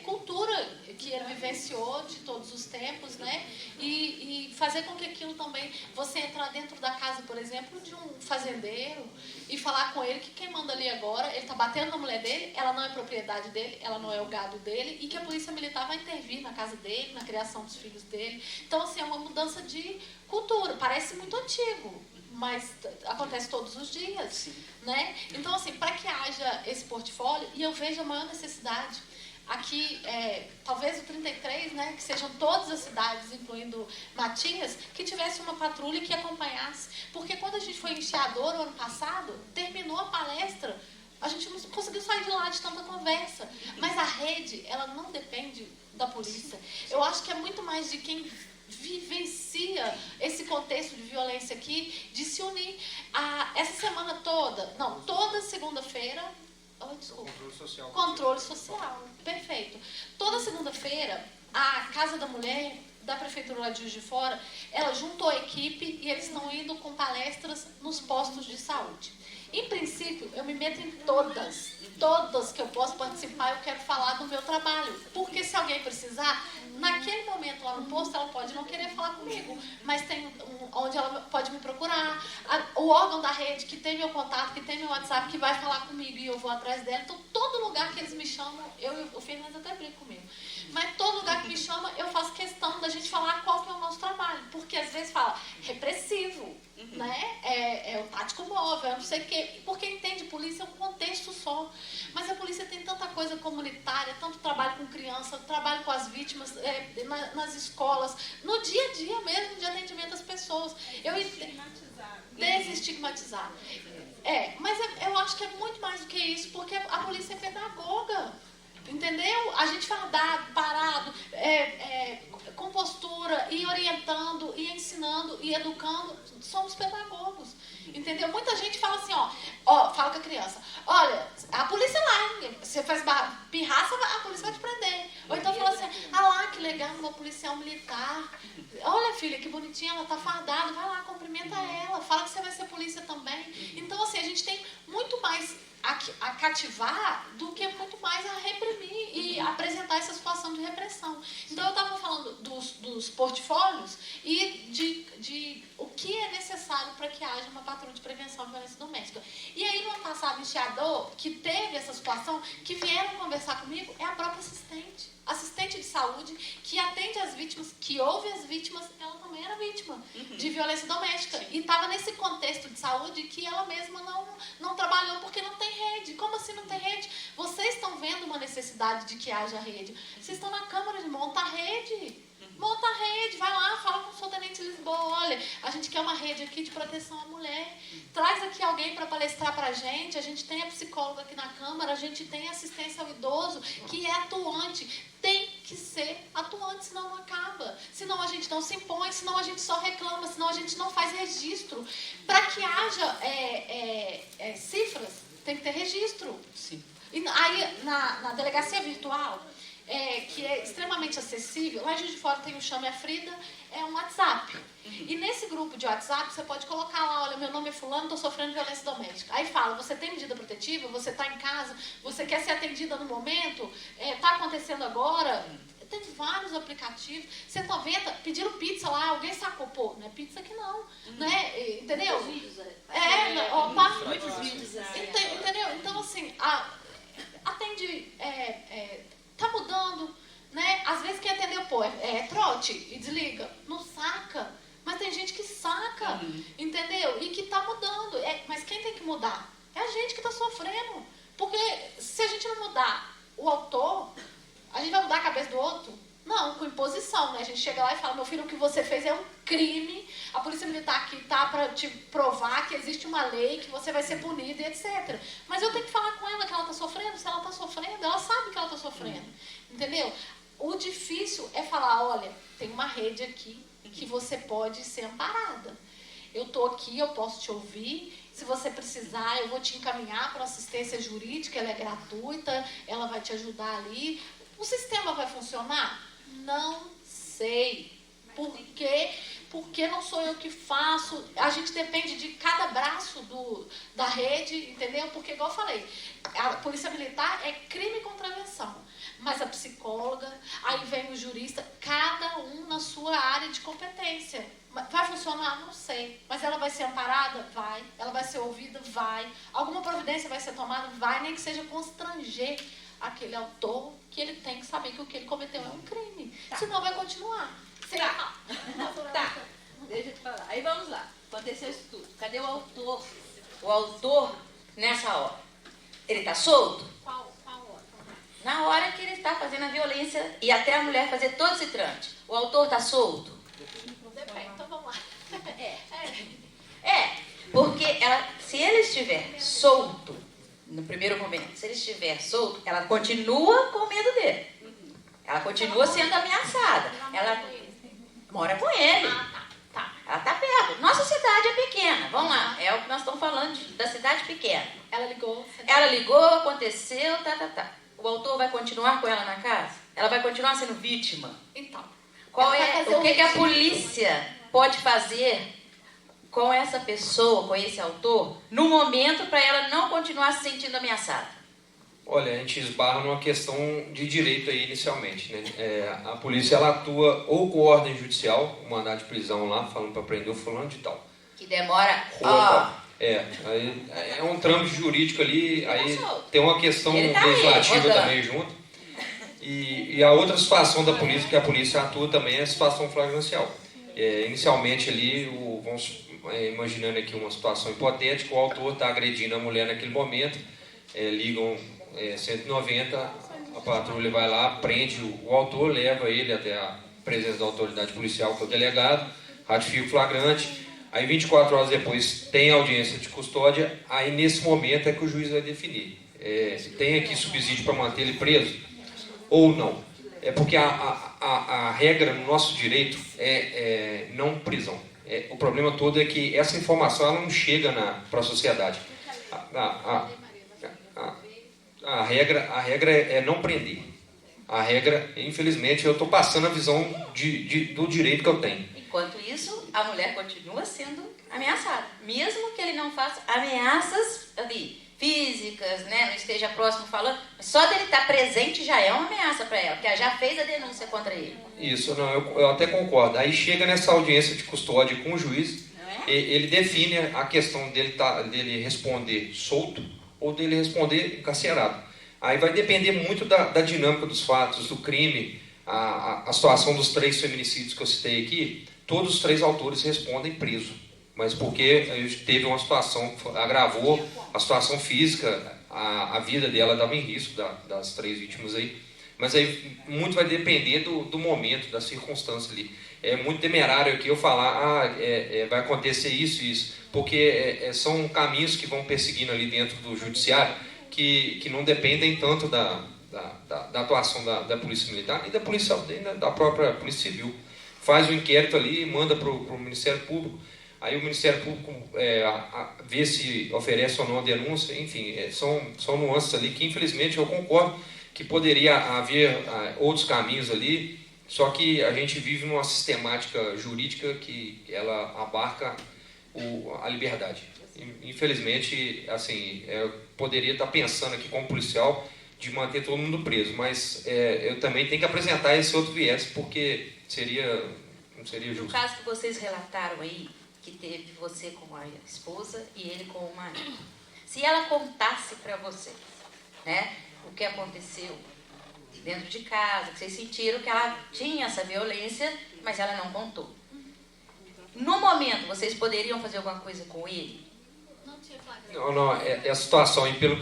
cultura que ele vivenciou de todos os tempos, né? E fazer com que aquilo também, você entrar dentro da casa, por exemplo, de um fazendeiro e falar com ele que quem manda ali agora, ele está batendo na mulher dele, ela não é propriedade dele, ela não é o gado dele, e que a polícia militar vai intervir na casa dele, na criação dos filhos dele. Então, assim, é uma mudança de cultura, parece muito antigo, mas acontece todos os dias, né? Então, assim, para que haja esse portfólio, e eu vejo a maior necessidade aqui, talvez o 33, né, que sejam todas as cidades, incluindo Matias, que tivesse uma patrulha que acompanhasse. Porque quando a gente foi em Chiador o ano passado, terminou a palestra, a gente não conseguiu sair de lá de tanta conversa. Mas a rede, ela não depende da polícia. Eu acho que é muito mais de quem vivencia esse contexto de violência aqui, de se unir. Essa semana toda, não, toda segunda-feira... Controle social. Perfeito. Toda segunda-feira a Casa da Mulher, da Prefeitura lá de Juiz de Fora, ela juntou a equipe e eles estão indo com palestras nos postos de saúde. Em princípio, eu me meto em todas que eu posso participar, eu quero falar do meu trabalho. Porque se alguém precisar, naquele momento lá no posto, ela pode não querer falar comigo, mas tem onde ela pode me procurar. O órgão da rede, que tem meu contato, que tem meu WhatsApp, que vai falar comigo e eu vou atrás dela. Então, todo lugar que eles me chamam, o Fernando até brinca comigo, mas todo lugar que me chama, eu faço questão da gente falar qual que é o nosso trabalho. Porque às vezes fala repressivo, né? É o tático móvel, eu não sei o quê. Porque entende, polícia é um contexto só. Mas a polícia tem tanta coisa comunitária, tanto trabalho com criança, trabalho com as vítimas, nas escolas, no dia a dia mesmo, de atendimento às pessoas. Desestigmatizar. Mas eu acho que é muito mais do que isso, porque a polícia é pedagoga. Entendeu? A gente fardado, parado, com postura, e orientando, e ensinando, e educando, somos pedagogos. Entendeu? Muita gente fala assim, fala com a criança, olha, a polícia lá, você faz pirraça, a polícia vai te prender. Ou então fala assim, lá, que legal, uma policial militar. Olha, filha, que bonitinha, ela tá fardada, vai lá, cumprimenta ela, fala que você vai ser polícia também. Então, assim, a gente tem muito mais a cativar do que muito mais a reprimir e apresentar essa situação de repressão. Então, eu estava falando dos portfólios e de o que é necessário para que haja uma patrulha de prevenção de violência doméstica. E aí, no ano passado, o iniciador que teve essa situação, que vieram conversar comigo, é a própria assistente de saúde, que atende as vítimas, que ouve as vítimas, ela também era vítima de violência doméstica. E estava nesse contexto de saúde que ela mesma não trabalhou porque não tem rede. Como assim não tem rede? Vocês estão vendo uma necessidade de que haja rede. Vocês estão na Câmara de montar rede. Monta a rede, vai lá, fala com o Subtenente Lisboa, olha, a gente quer uma rede aqui de proteção à mulher, traz aqui alguém para palestrar para a gente tem a psicóloga aqui na Câmara, a gente tem assistência ao idoso, que é atuante, tem que ser atuante, senão não acaba, senão a gente não se impõe, senão a gente só reclama, senão a gente não faz registro. Para que haja cifras, tem que ter registro. Sim. E aí, na delegacia virtual, que é extremamente acessível, lá em Juiz de Fora tem o Chame a Frida, é um WhatsApp. E nesse grupo de WhatsApp, você pode colocar lá, olha, meu nome é fulano, estou sofrendo de violência doméstica. Aí fala, você tem medida protetiva, você está em casa, você quer ser atendida no momento, está acontecendo agora. Tem vários aplicativos. 190, pediram pizza lá, alguém sacou, pô, não é pizza aqui não, né? Entendeu? Muitos vídeos. Entendeu? Então, assim, atende... tá mudando, né? Às vezes quem atendeu, trote e desliga, não saca, mas tem gente que saca, entendeu? E que tá mudando, mas quem tem que mudar? É a gente que tá sofrendo, porque se a gente não mudar o autor, a gente vai mudar a cabeça do outro? Não, com imposição, né? A gente chega lá e fala, meu filho, o que você fez é um crime, a polícia militar aqui tá para te provar que existe uma lei, que você vai ser punido e etc. Mas eu tenho que falar com ela que ela tá sofrendo, se ela tá sofrendo, ela sabe que ela tá sofrendo, entendeu? O difícil é falar, olha, tem uma rede aqui que você pode ser amparada. Eu tô aqui, eu posso te ouvir, se você precisar, eu vou te encaminhar para assistência jurídica, ela é gratuita, ela vai te ajudar ali. O sistema vai funcionar? Não sei. Por quê? Porque não sou eu que faço. A gente depende de cada braço da rede, entendeu? Porque, igual eu falei, a polícia militar é crime com prevenção. Mas a psicóloga, aí vem o jurista, cada um na sua área de competência. Vai funcionar? Não sei. Mas ela vai ser amparada? Vai. Ela vai ser ouvida? Vai. Alguma providência vai ser tomada? Vai. Nem que seja constranger aquele autor, que ele tem que saber que o que ele cometeu é um crime. Senão vai continuar. Tá. Deixa eu te falar. Aí vamos lá. Aconteceu isso tudo. Cadê o autor? O autor, nessa hora, ele está solto? Qual hora? Na hora que ele está fazendo a violência e até a mulher fazer todo esse trâmite. O autor está solto? Depende. Então vamos lá. Porque se ele estiver solto, no primeiro momento, se ele estiver solto, ela continua com medo dele. Ela continua sendo ameaçada. Ela mora com ele. Tá. Ela está perto. Nossa cidade é pequena. Vamos lá. É o que nós estamos falando da cidade pequena. Ela ligou. Ela ligou, aconteceu, tá. O autor vai continuar com ela na casa? Ela vai continuar sendo vítima? Então, O que a polícia pode fazer com essa pessoa, com esse autor, no momento para ela não continuar se sentindo ameaçada? Olha, a gente esbarra numa questão de direito aí inicialmente, né? A polícia ela atua ou com ordem judicial, um mandado de prisão lá, falando para prender o fulano de tal. Que demora... Aí é um trâmite jurídico ali, aí tem uma questão legislativa também junto. E a outra situação da polícia, que a polícia atua também, é a situação flagrancial. Inicialmente ali, vamos imaginando aqui uma situação hipotética, o autor está agredindo a mulher naquele momento, ligam 190, a patrulha vai lá, prende o autor, leva ele até a presença da autoridade policial, que é o delegado, ratifica o flagrante, aí 24 horas depois tem audiência de custódia, aí nesse momento é que o juiz vai definir. Se tem aqui subsídio para manter ele preso ou não. É porque a regra no nosso direito é não prisão. O problema todo é que essa informação ela não chega para a sociedade. A regra é não prender. A regra, infelizmente, eu estou passando a visão do direito que eu tenho. Enquanto isso, a mulher continua sendo ameaçada. Mesmo que ele não faça ameaças ali, físicas, né, não esteja próximo falando, só dele estar presente já é uma ameaça para ela, porque ela já fez a denúncia contra ele. Isso, não, eu até concordo. Aí chega nessa audiência de custódia com o juiz, ele define a questão dele responder solto ou dele responder encarcerado. Aí vai depender muito da dinâmica dos fatos, do crime, a situação dos 3 feminicídios que eu citei aqui, todos os 3 autores respondem preso. Mas porque a gente teve uma situação, agravou a situação física, a vida dela estava em risco, das 3 vítimas aí. Mas aí muito vai depender do momento, da circunstância ali. É muito temerário aqui eu falar, vai acontecer isso e isso, porque são caminhos que vão perseguindo ali dentro do judiciário, que não dependem tanto da atuação da Polícia Militar e da própria Polícia Civil. Faz o inquérito ali, manda para o Ministério Público, aí o Ministério Público vê se oferece ou não a denúncia, enfim, são nuances ali que infelizmente eu concordo que poderia haver outros caminhos ali, só que a gente vive numa sistemática jurídica que ela abarca a liberdade. Infelizmente, assim, eu poderia estar pensando aqui como policial de manter todo mundo preso, mas eu também tenho que apresentar esse outro viés, porque não seria justo. No caso que vocês relataram aí, que teve você com a esposa e ele com o marido, se ela contasse para vocês, né, o que aconteceu dentro de casa, que vocês sentiram que ela tinha essa violência, mas ela não contou. No momento, vocês poderiam fazer alguma coisa com ele? Não, é a situação aí, pelo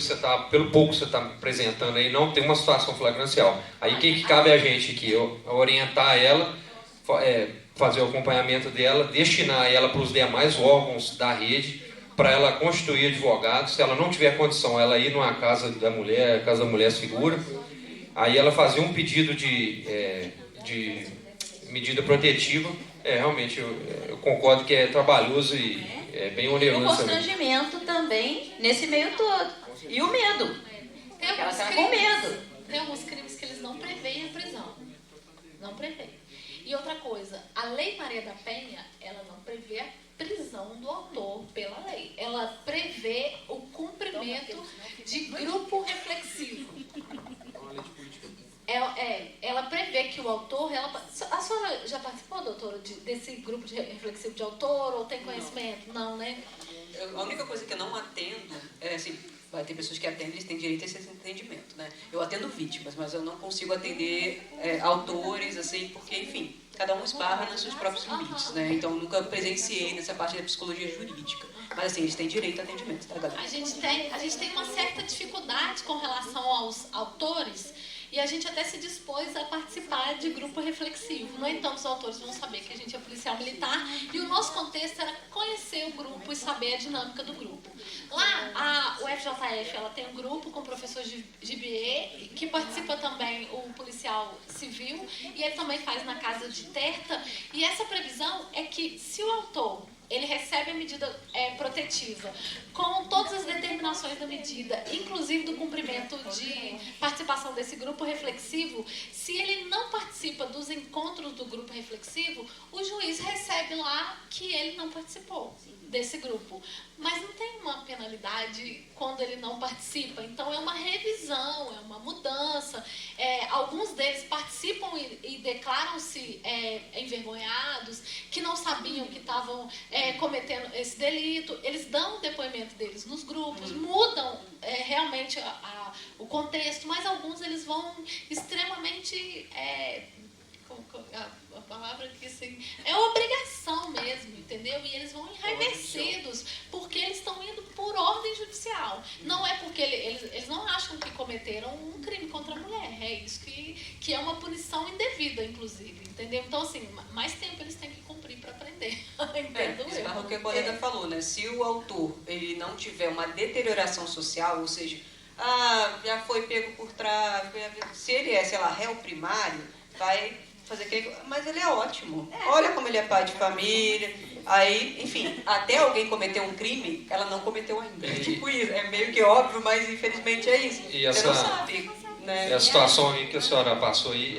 pouco que você está apresentando aí, não tem uma situação flagrancial. Aí o que cabe a gente aqui? Orientar ela, fazer o acompanhamento dela, destinar ela para os demais órgãos da rede, para ela constituir advogado. Se ela não tiver condição, ela ir numa casa da mulher segura, aí ela fazer um pedido de medida protetiva. Realmente, eu concordo que é trabalhoso e bem oneroso. E o constrangimento também nesse meio todo. E o medo. Ela está com medo. Tem alguns crimes que eles não preveem a prisão. Não preveem. E outra coisa, a Lei Maria da Penha, ela não prevê a prisão do autor pela lei. Ela prevê o cumprimento de grupo reflexivo. Ela prevê que o autor... A senhora já participou, doutora, desse grupo de reflexivo de autor ou tem conhecimento? Não, né? A única coisa que eu não atendo é assim... Vai ter pessoas que atendem, eles têm direito a esse atendimento, né? Eu atendo vítimas, mas eu não consigo atender autores, assim, porque, enfim, cada um esbarra nos seus próprios limites, né? Então, eu nunca presenciei nessa parte da psicologia jurídica. Mas, assim, eles têm direito a atendimento, tá, galera? A gente tem uma certa dificuldade com relação aos autores e a gente até se dispôs a participar de grupo reflexivo. No entanto, os autores vão saber que a gente é policial militar e o nosso contexto era conhecer o grupo e saber a dinâmica do grupo. Lá, o FJF, ela tem um grupo com o professor Gibier, que participa também o policial civil, e ele também faz na casa de Terta. E essa previsão é que se o autor ele recebe a medida protetiva com todas as determinações da medida, inclusive do cumprimento de participação desse grupo reflexivo, se ele não participa dos encontros do grupo reflexivo, o juiz recebe lá que ele não participou desse grupo. Mas não tem uma penalidade quando ele não participa. Então, é uma revisão, é uma mudança. Alguns deles participam e declaram-se envergonhados, que não sabiam que estavam cometendo esse delito. Eles dão o depoimento deles nos grupos, mudam realmente o contexto, mas alguns eles vão extremamente... a palavra que assim, é obrigação mesmo, entendeu? E eles vão enraivecidos porque eles estão indo por ordem judicial. Não é porque eles não acham que cometeram um crime contra a mulher. É isso que é uma punição indevida, inclusive, entendeu? Então, assim, mais tempo eles têm que cumprir para aprender. Entendo eu. Esbarra o que a colega falou, né? Se o autor ele não tiver uma deterioração social, ou seja, já foi pego por tráfico, se ele é, sei lá, réu primário, vai fazer aquele... Mas ele é ótimo. Olha como ele é pai de família. Aí, enfim, até alguém cometer um crime, ela não cometeu ainda. Tipo isso. É meio que óbvio, mas infelizmente é isso. E Você não sabe, né? A situação aí que a senhora passou aí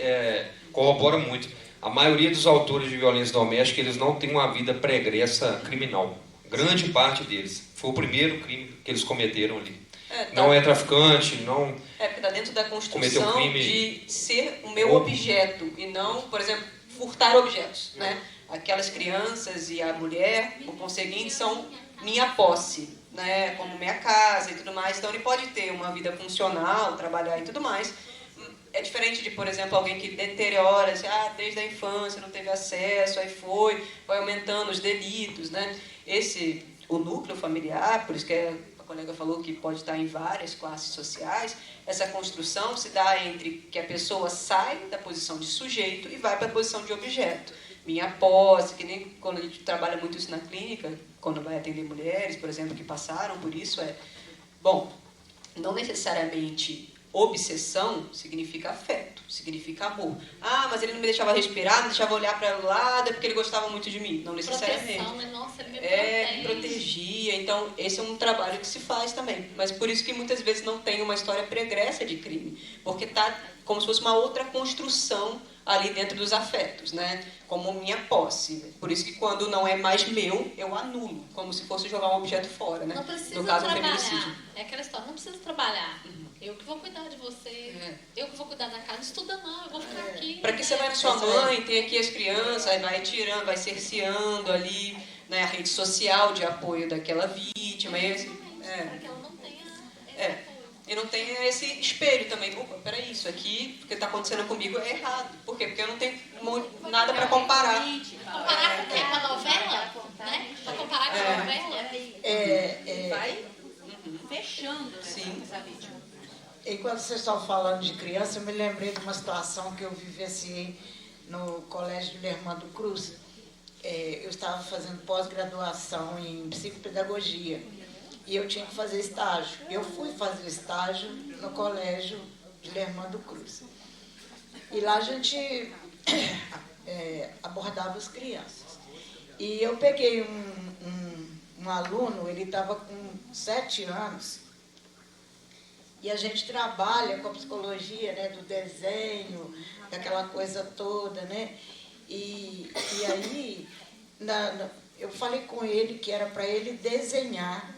corrobora muito. A maioria dos autores de violência doméstica, eles não têm uma vida pregressa criminal. Grande parte deles. Foi o primeiro crime que eles cometeram ali. Não é traficante, não... porque está dentro da cometeu construção crime de ser o meu objeto e não, por exemplo, furtar objetos, né? Aquelas crianças e a mulher, por conseguinte, são minha posse, né? Como minha casa e tudo mais. Então, ele pode ter uma vida funcional, trabalhar e tudo mais. É diferente de, por exemplo, alguém que deteriora, assim, desde a infância não teve acesso, aí foi aumentando os delitos, né? O núcleo familiar, por isso que a colega falou que pode estar em várias classes sociais, essa construção se dá entre que a pessoa sai da posição de sujeito e vai para a posição de objeto. Minha posse, que nem quando a gente trabalha muito isso na clínica, quando vai atender mulheres, por exemplo, que passaram por isso, bom, não necessariamente obsessão significa afeto, significa amor. Mas ele não me deixava respirar, não me deixava olhar para o lado, é porque ele gostava muito de mim. Não necessariamente. Proteção, né? Nossa, ele me me protegia. Então, esse é um trabalho que se faz também. Mas por isso que muitas vezes não tem uma história pregressa de crime. Porque está como se fosse uma outra construção ali dentro dos afetos, né? Como minha posse. Por isso que quando não é mais meu, eu anulo, como se fosse jogar um objeto fora, né? Não precisa no caso, trabalhar. Um feminicídio. É aquela história, não precisa trabalhar. Eu que vou cuidar de você, eu que vou cuidar da casa. Não estuda não, eu vou ficar aqui. Para que você vai na sua mãe, tem aqui as crianças, aí vai tirando, vai cerceando ali, né, a rede social de apoio daquela vítima. Para que ela não tenha e não tem esse espelho também. Opa, peraí, isso aqui, o que está acontecendo comigo é errado. Por quê? Porque eu não tenho nada para comparar. Comparar com o quê? Com a novela? Né? Para comparar com a novela? Vai fechando, né? Sim. Essa vítima. Enquanto vocês estão falando de criança, eu me lembrei de uma situação que eu vivenciei no Colégio de Lermando Cruz. Eu estava fazendo pós-graduação em psicopedagogia. E eu tinha que fazer estágio. Eu fui fazer estágio no colégio de Lermando Cruz. E lá a gente abordava as crianças. E eu peguei um aluno, ele estava com 7 anos, e a gente trabalha com a psicologia, né, do desenho, daquela coisa toda, né? E aí eu falei com ele que era para ele desenhar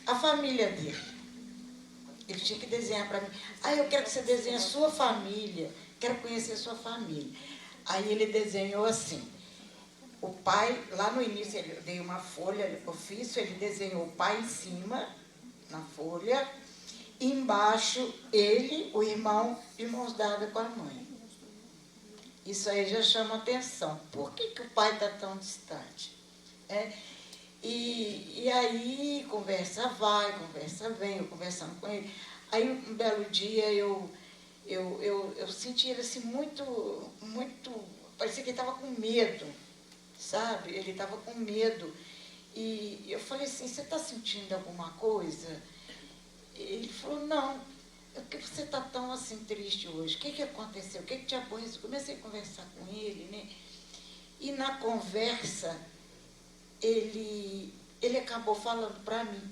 a família dele. Ele tinha que desenhar para mim. Eu quero que você desenhe a sua família, quero conhecer a sua família. Aí ele desenhou assim. O pai, lá no início, eu dei uma folha, ofício, ele desenhou o pai em cima, na folha, e embaixo ele, o irmão, de mãos dadas com a mãe. Isso aí já chama atenção. Por que o pai está tão distante? E aí, conversa vai, conversa vem, eu conversando com ele. Aí, um belo dia, eu senti ele assim muito, parecia que ele estava com medo, sabe? Ele estava com medo. E eu falei assim, você está sentindo alguma coisa? Ele falou, não. Por que você está tão assim triste hoje? O que aconteceu? O que te aborreceu? Comecei a conversar com ele, né? E na conversa, ele acabou falando para mim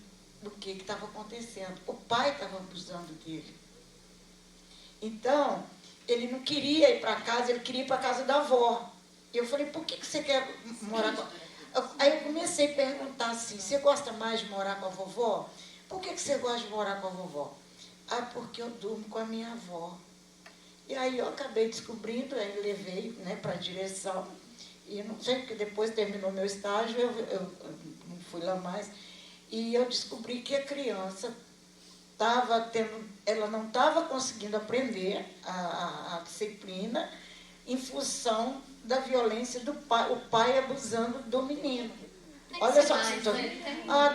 do que estava acontecendo. O pai estava abusando dele. Então, ele não queria ir para casa, ele queria ir para casa da avó. E eu falei, por que você quer morar com... Aí eu comecei a perguntar assim, você gosta mais de morar com a vovó? Por que você gosta de morar com a vovó? Ah, porque eu durmo com a minha avó. E aí eu acabei descobrindo, aí levei, né, para a direção. E não sei, porque depois terminou meu estágio, eu não fui lá mais. E eu descobri que a criança ela não estava conseguindo aprender a disciplina em função da violência do pai, o pai abusando do menino. Olha só que situação.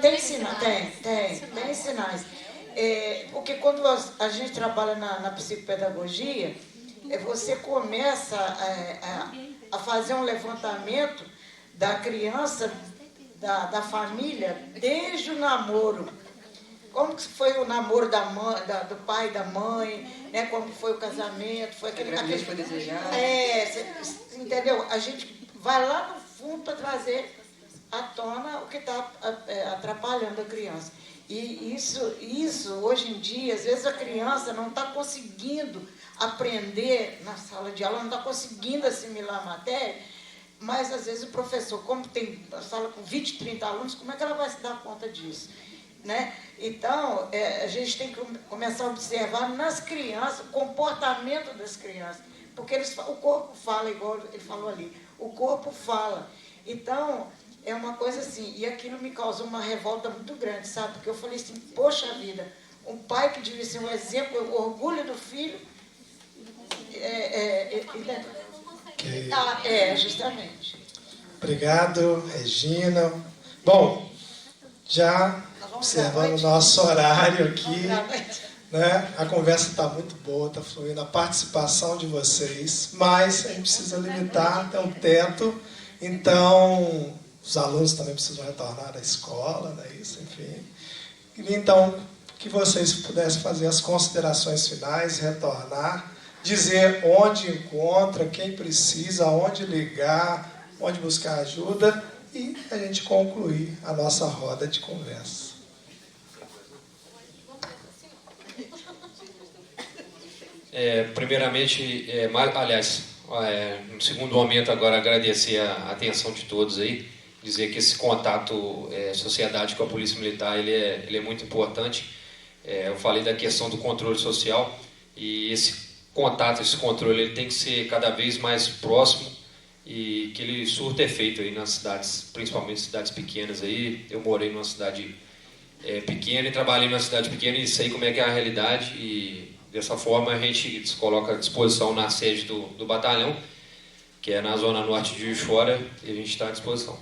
Tem sinais, tem sinais. Porque quando a gente trabalha na psicopedagogia, você começa a fazer um levantamento da criança, da família, desde o namoro. Como que foi o namoro do pai e da mãe, né? Como foi o casamento, foi aquele foi desejado. Entendeu? A gente vai lá no fundo para trazer à tona o que está atrapalhando a criança. E isso, hoje em dia, às vezes a criança não está conseguindo aprender na sala de aula, não está conseguindo assimilar a matéria, mas às vezes o professor, como tem a sala com 20, 30 alunos, como é que ela vai se dar conta disso? Né? Então, a gente tem que começar a observar nas crianças, o comportamento das crianças, porque o corpo fala, igual ele falou ali, o corpo fala. Então, é uma coisa assim, e aquilo me causou uma revolta muito grande, sabe? Porque eu falei assim, poxa vida, um pai que devia ser um exemplo, o orgulho do filho, justamente. Obrigado, Regina. Bom, já observando o nosso horário aqui, né? A conversa está muito boa, está fluindo, a participação de vocês, mas a gente precisa limitar até o teto, então os alunos também precisam retornar à escola, né? Isso, enfim. Queria então que vocês pudessem fazer as considerações finais, retornar, dizer onde encontra, quem precisa, onde ligar, onde buscar ajuda e a gente concluir a nossa roda de conversa. Primeiramente, no segundo momento agora agradecer a atenção de todos aí, dizer que esse contato sociedade com a Polícia Militar ele é muito importante. Eu falei da questão do controle social e esse contato, esse controle ele tem que ser cada vez mais próximo e que ele surta efeito aí nas cidades, principalmente cidades pequenas aí. Eu morei numa cidade pequena e trabalhei numa cidade pequena e sei como é que é a realidade e dessa forma a gente se coloca à disposição na sede do batalhão, que é na zona norte de Juiz de Fora, e a gente está à disposição.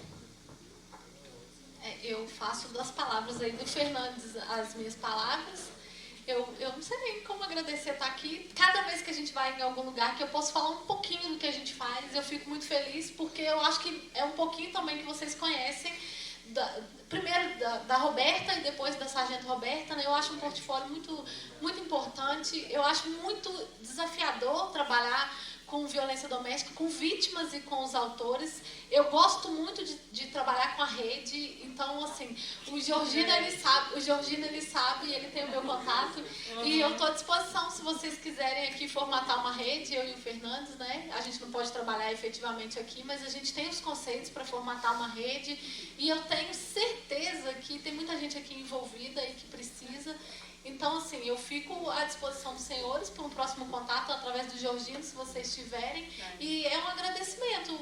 Eu faço das palavras aí do Fernandes as minhas palavras. Eu não sei nem como agradecer estar aqui. Cada vez que a gente vai em algum lugar que eu posso falar um pouquinho do que a gente faz, eu fico muito feliz, porque eu acho que é um pouquinho também que vocês conhecem, primeiro da Roberta e depois da Sargento Roberta, né? Eu acho um portfólio muito, muito importante. Eu acho muito desafiador trabalhar com violência doméstica, com vítimas e com os autores. Eu gosto muito de trabalhar com a rede, então, assim, o Georgino, ele sabe, ele tem o meu contato, e eu estou à disposição, se vocês quiserem aqui formatar uma rede, eu e o Fernandes, né? A gente não pode trabalhar efetivamente aqui, mas a gente tem os conceitos para formatar uma rede, e eu tenho certeza que tem muita gente aqui envolvida e que precisa. Então, assim, eu fico à disposição dos senhores para um próximo contato através do Georgino, se vocês tiverem. E é um agradecimento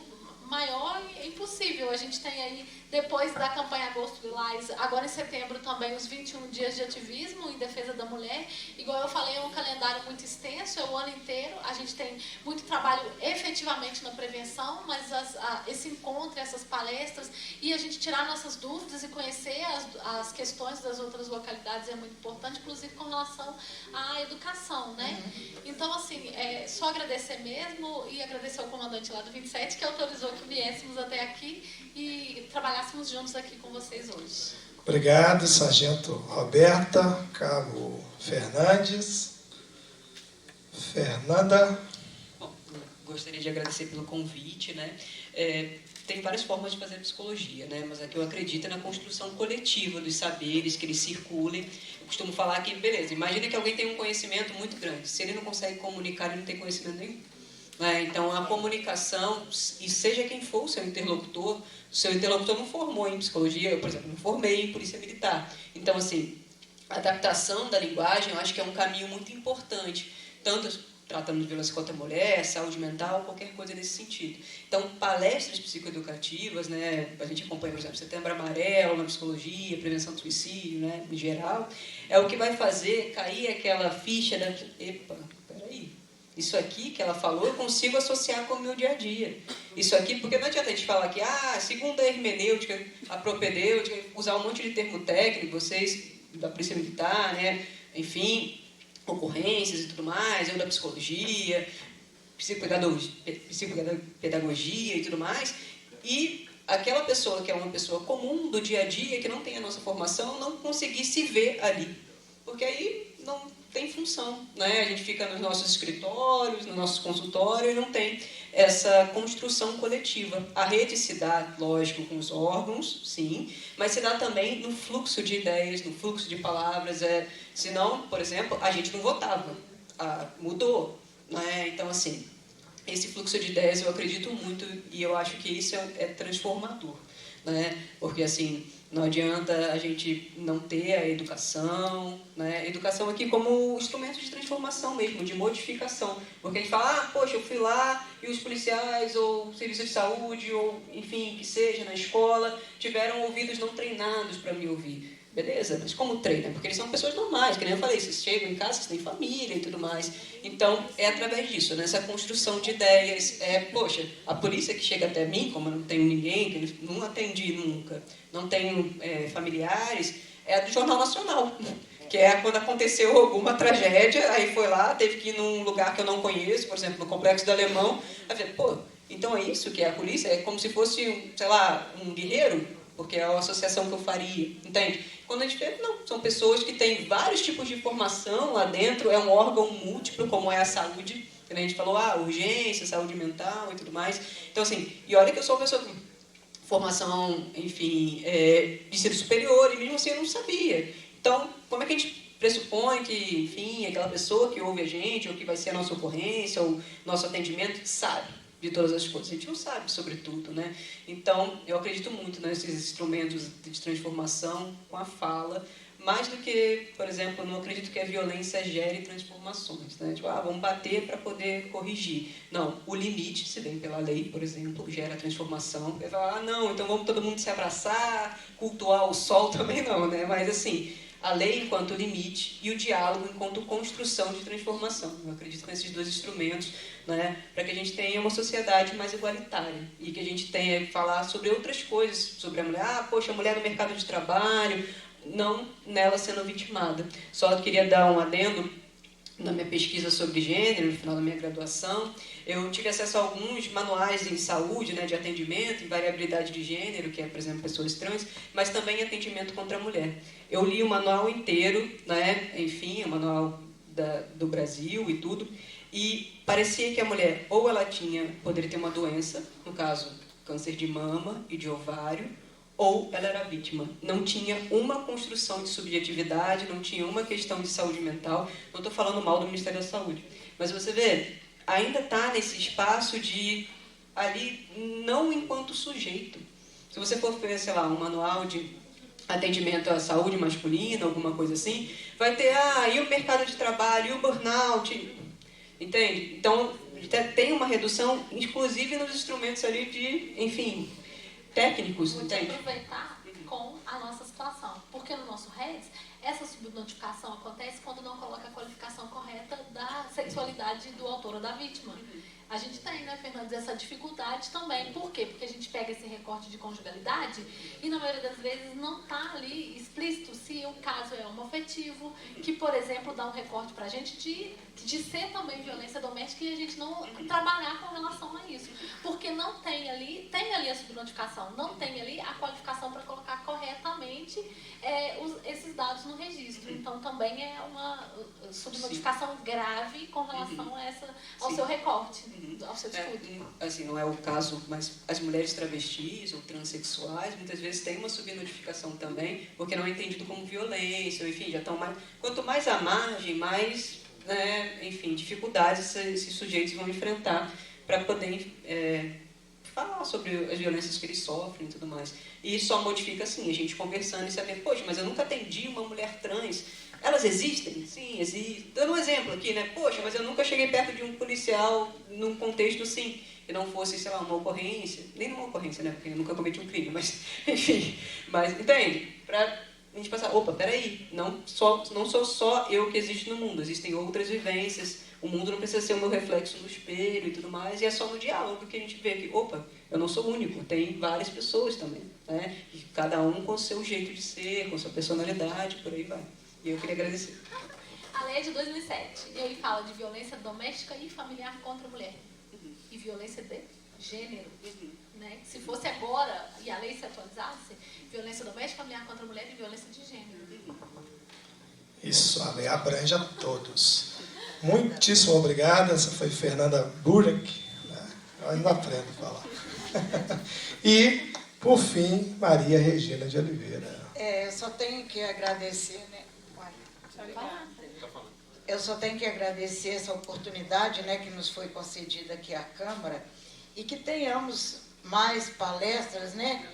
maior e impossível. A gente tem aí, depois da campanha Agosto Lilás, agora em setembro também os 21 dias de ativismo em defesa da mulher. Igual eu falei, é um calendário muito extenso, é o ano inteiro. A gente tem muito trabalho efetivamente na prevenção, mas esse encontro, essas palestras, e a gente tirar nossas dúvidas e conhecer as questões das outras localidades é muito importante, inclusive com relação à educação, né? Então, assim, só agradecer mesmo e agradecer ao comandante lá do 27 que autorizou que viéssemos até aqui e trabalhássemos juntos aqui com vocês hoje. Obrigado, Sargento Roberta, Cabo Fernandes. Fernanda. Bom, gostaria de agradecer pelo convite, né? tem várias formas de fazer psicologia, né? Mas aqui eu acredito na construção coletiva dos saberes, que eles circulem. Eu costumo falar que, beleza, imagina que alguém tem um conhecimento muito grande. Se ele não consegue comunicar, ele não tem conhecimento nenhum. Então, a comunicação, e seja quem for o seu interlocutor não formou em psicologia, eu, por exemplo, não formei em polícia militar. Então, assim, a adaptação da linguagem, eu acho que é um caminho muito importante, tanto tratando de violência contra a mulher, saúde mental, qualquer coisa nesse sentido. Então, palestras psicoeducativas, né, a gente acompanha, por exemplo, Setembro Amarelo na psicologia, prevenção do suicídio, né, em geral, é o que vai fazer cair aquela ficha da... Epa, peraí. Isso aqui que ela falou, eu consigo associar com o meu dia a dia. Isso aqui, porque não adianta a gente falar que, segundo a hermenêutica, a propedêutica, usar um monte de termo técnico, vocês da Polícia Militar, né, enfim, ocorrências e tudo mais, eu da psicologia, psicopedagogia e tudo mais, e aquela pessoa que é uma pessoa comum do dia a dia, que não tem a nossa formação, não conseguir se ver ali. Porque aí não tem função, né? A gente fica nos nossos escritórios, nos nossos consultórios e não tem essa construção coletiva. A rede se dá, lógico, com os órgãos, sim, mas se dá também no fluxo de ideias, no fluxo de palavras. Senão, por exemplo, a gente não votava, mudou, né? Então, assim, esse fluxo de ideias eu acredito muito e eu acho que isso é transformador, né? Porque, assim, não adianta a gente não ter a educação, né? Educação aqui como instrumento de transformação mesmo, de modificação. Porque a gente fala, poxa, eu fui lá e os policiais, ou serviço de saúde, ou enfim, que seja, na escola, tiveram ouvidos não treinados para me ouvir. Beleza, mas como treina? Porque eles são pessoas normais, que nem eu falei, vocês chegam em casa, vocês têm família e tudo mais. Então, é através disso, nessa construção de ideias. Poxa, a polícia que chega até mim, como eu não tenho ninguém, que eu não atendi nunca, não tenho familiares, é a do Jornal Nacional, que é quando aconteceu alguma tragédia, aí foi lá, teve que ir num lugar que eu não conheço, por exemplo, no Complexo do Alemão, aí eu falei, então é isso que é a polícia? É como se fosse, sei lá, um guerreiro? Porque é a associação que eu faria, entende? Quando a gente vê, não, são pessoas que têm vários tipos de formação lá dentro, é um órgão múltiplo, como é a saúde, que a gente falou, urgência, saúde mental e tudo mais. Então, assim, e olha que eu sou uma pessoa com formação, enfim, de ensino superior, e mesmo assim eu não sabia. Então, como é que a gente pressupõe que, enfim, aquela pessoa que ouve a gente, ou que vai ser a nossa ocorrência, ou nosso atendimento, sabe de todas as coisas? A gente não sabe sobre tudo, né? Então, eu acredito muito nesses instrumentos de transformação com a fala, mais do que, por exemplo, eu não acredito que a violência gere transformações, né? Tipo, vamos bater para poder corrigir. Não, o limite, se bem pela lei, por exemplo, gera transformação. Você fala, não, então vamos todo mundo se abraçar, cultuar o sol também não, né? Mas, assim, a lei enquanto limite e o diálogo enquanto construção de transformação. Eu acredito nesses dois instrumentos, né, para que a gente tenha uma sociedade mais igualitária e que a gente tenha que falar sobre outras coisas, sobre a mulher, poxa, a mulher no mercado de trabalho, não nela sendo vitimada. Só queria dar um adendo na minha pesquisa sobre gênero, no final da minha graduação, eu tive acesso a alguns manuais em saúde, né, de atendimento, em variabilidade de gênero, que é, por exemplo, pessoas trans, mas também atendimento contra a mulher. Eu li o manual inteiro, né, enfim, o manual do Brasil e tudo, e parecia que a mulher, ou ela poderia ter uma doença, no caso, câncer de mama e de ovário, ou ela era vítima. Não tinha uma construção de subjetividade, não tinha uma questão de saúde mental. Não estou falando mal do Ministério da Saúde, mas você vê, ainda está nesse espaço de, ali, não enquanto sujeito. Se você for ver, sei lá, um manual de atendimento à saúde masculina, alguma coisa assim, vai ter, e o mercado de trabalho, e o burnout, entende? Então, tem uma redução, inclusive nos instrumentos ali de, enfim, técnicos, entende? Aproveitar com a nossa situação, porque no nosso REDS, essa subnotificação acontece quando não coloca a qualificação correta da sexualidade do autor ou da vítima. A gente tem, né, Fernandes, essa dificuldade também. Por quê? Porque a gente pega esse recorte de conjugalidade e, na maioria das vezes, não está ali explícito se o caso é homoafetivo, que, por exemplo, dá um recorte para a gente de ser também violência doméstica e a gente não trabalhar com relação a isso. Porque não tem ali a subnotificação, não tem ali a qualificação para colocar corretamente esses dados no registro. Então, também subnotificação grave com relação a ao seu recorte, ao seu estudo. Assim, não é o caso, mas as mulheres travestis ou transexuais muitas vezes têm uma subnotificação também, porque não é entendido como violência, ou, enfim, já estão mais... Quanto mais à margem, mais, né, enfim, dificuldades esses sujeitos vão enfrentar para poder falar sobre as violências que eles sofrem e tudo mais. E só modifica assim, a gente conversando e sabendo, poxa, mas eu nunca atendi uma mulher trans. Elas existem? Sim, existem. Dando um exemplo aqui, né? Poxa, mas eu nunca cheguei perto de um policial num contexto, sim, que não fosse, sei lá, uma ocorrência. Nem uma ocorrência, né? Porque eu nunca cometi um crime, mas, enfim. Mas, entende? Pra a gente pensar, opa, peraí, não sou só eu que existo no mundo, existem outras vivências, o mundo não precisa ser o meu reflexo no espelho e tudo mais, e é só no diálogo que a gente vê que, opa, eu não sou único, tem várias pessoas também, né? E cada um com o seu jeito de ser, com a sua personalidade, por aí vai. E eu queria agradecer. A lei é de 2007, e aí fala de violência doméstica e familiar contra a mulher, e violência de gênero. Né? Se fosse agora, e a lei se atualizasse, violência doméstica, familiar contra a mulher e violência de gênero. Isso, a lei abrange a todos. Muitíssimo obrigado. Essa foi Fernanda Burek. Né? Eu ainda aprendo a falar. E, por fim, Maria Regina de Oliveira. Eu só tenho que agradecer, né? Eu só tenho que agradecer essa oportunidade, né, que nos foi concedida aqui à Câmara, e que tenhamos mais palestras, né,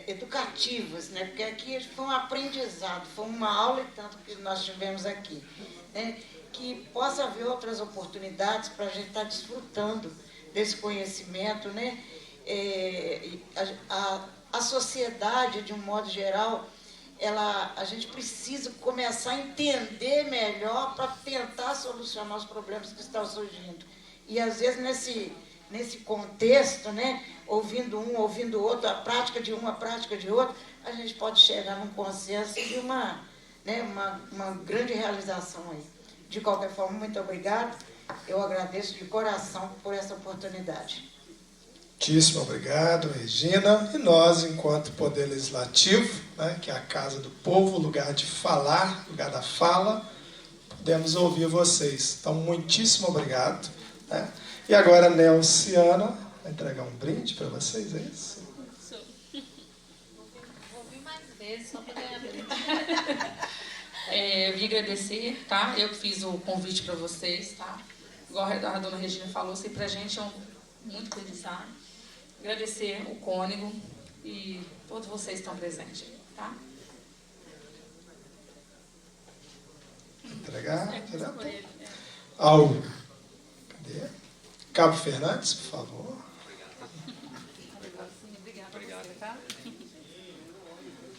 educativas, né, porque aqui foi um aprendizado, foi uma aula e tanto que nós tivemos aqui, né, que possa haver outras oportunidades para a gente estar desfrutando desse conhecimento, né, a sociedade, de um modo geral, a gente precisa começar a entender melhor para tentar solucionar os problemas que estão surgindo. E, às vezes, nesse contexto, né, ouvindo um, ouvindo o outro, a prática de um, a prática de outro, a gente pode chegar num consenso de uma grande realização aí. De qualquer forma, muito obrigado. Eu agradeço de coração por essa oportunidade. Muitíssimo obrigado, Regina. E nós, enquanto Poder Legislativo, né, que é a Casa do Povo, lugar de falar, lugar da fala, podemos ouvir vocês. Então, muitíssimo obrigado. Né? E agora, Nelciana vai entregar um brinde para vocês, é isso? Vou ouvir mais vezes, só para ganhar brinde. Eu vim agradecer, tá? Eu que fiz o convite para vocês, tá? Igual a dona Regina falou, assim, para a gente é muito feliz, tá? Agradecer o Cônigo e todos vocês que estão presentes, tá? Entregar direto ao Cabo Fernandes, por favor.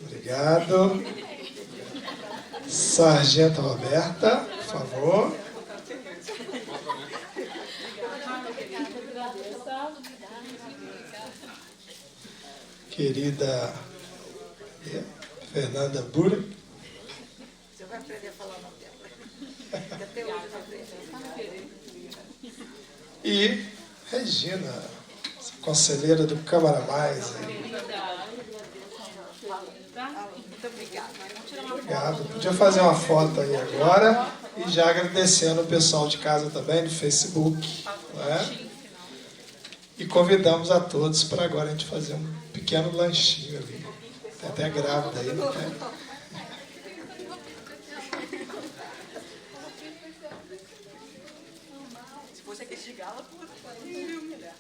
Obrigado. Sargento Roberta, por favor. Querida Fernanda Burek. Você vai aprender a falar o nome dela. Até hoje eu não aprendi. E Regina, conselheira do Câmara Mais. Muito obrigada. Obrigado. Podia fazer uma foto aí agora e já agradecendo o pessoal de casa também, do Facebook. Né? E convidamos a todos para agora a gente fazer um pequeno lanchinho ali. Tem até grávida aí, não tem? Se fosse aquele de gala, mulher.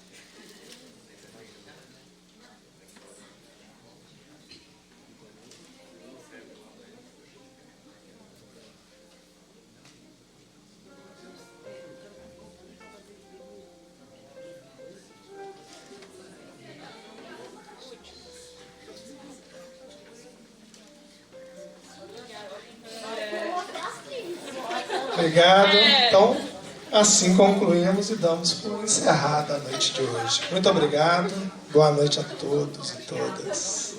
Obrigado. Então, assim concluímos e damos por encerrada a noite de hoje. Muito obrigado. Boa noite a todos e todas.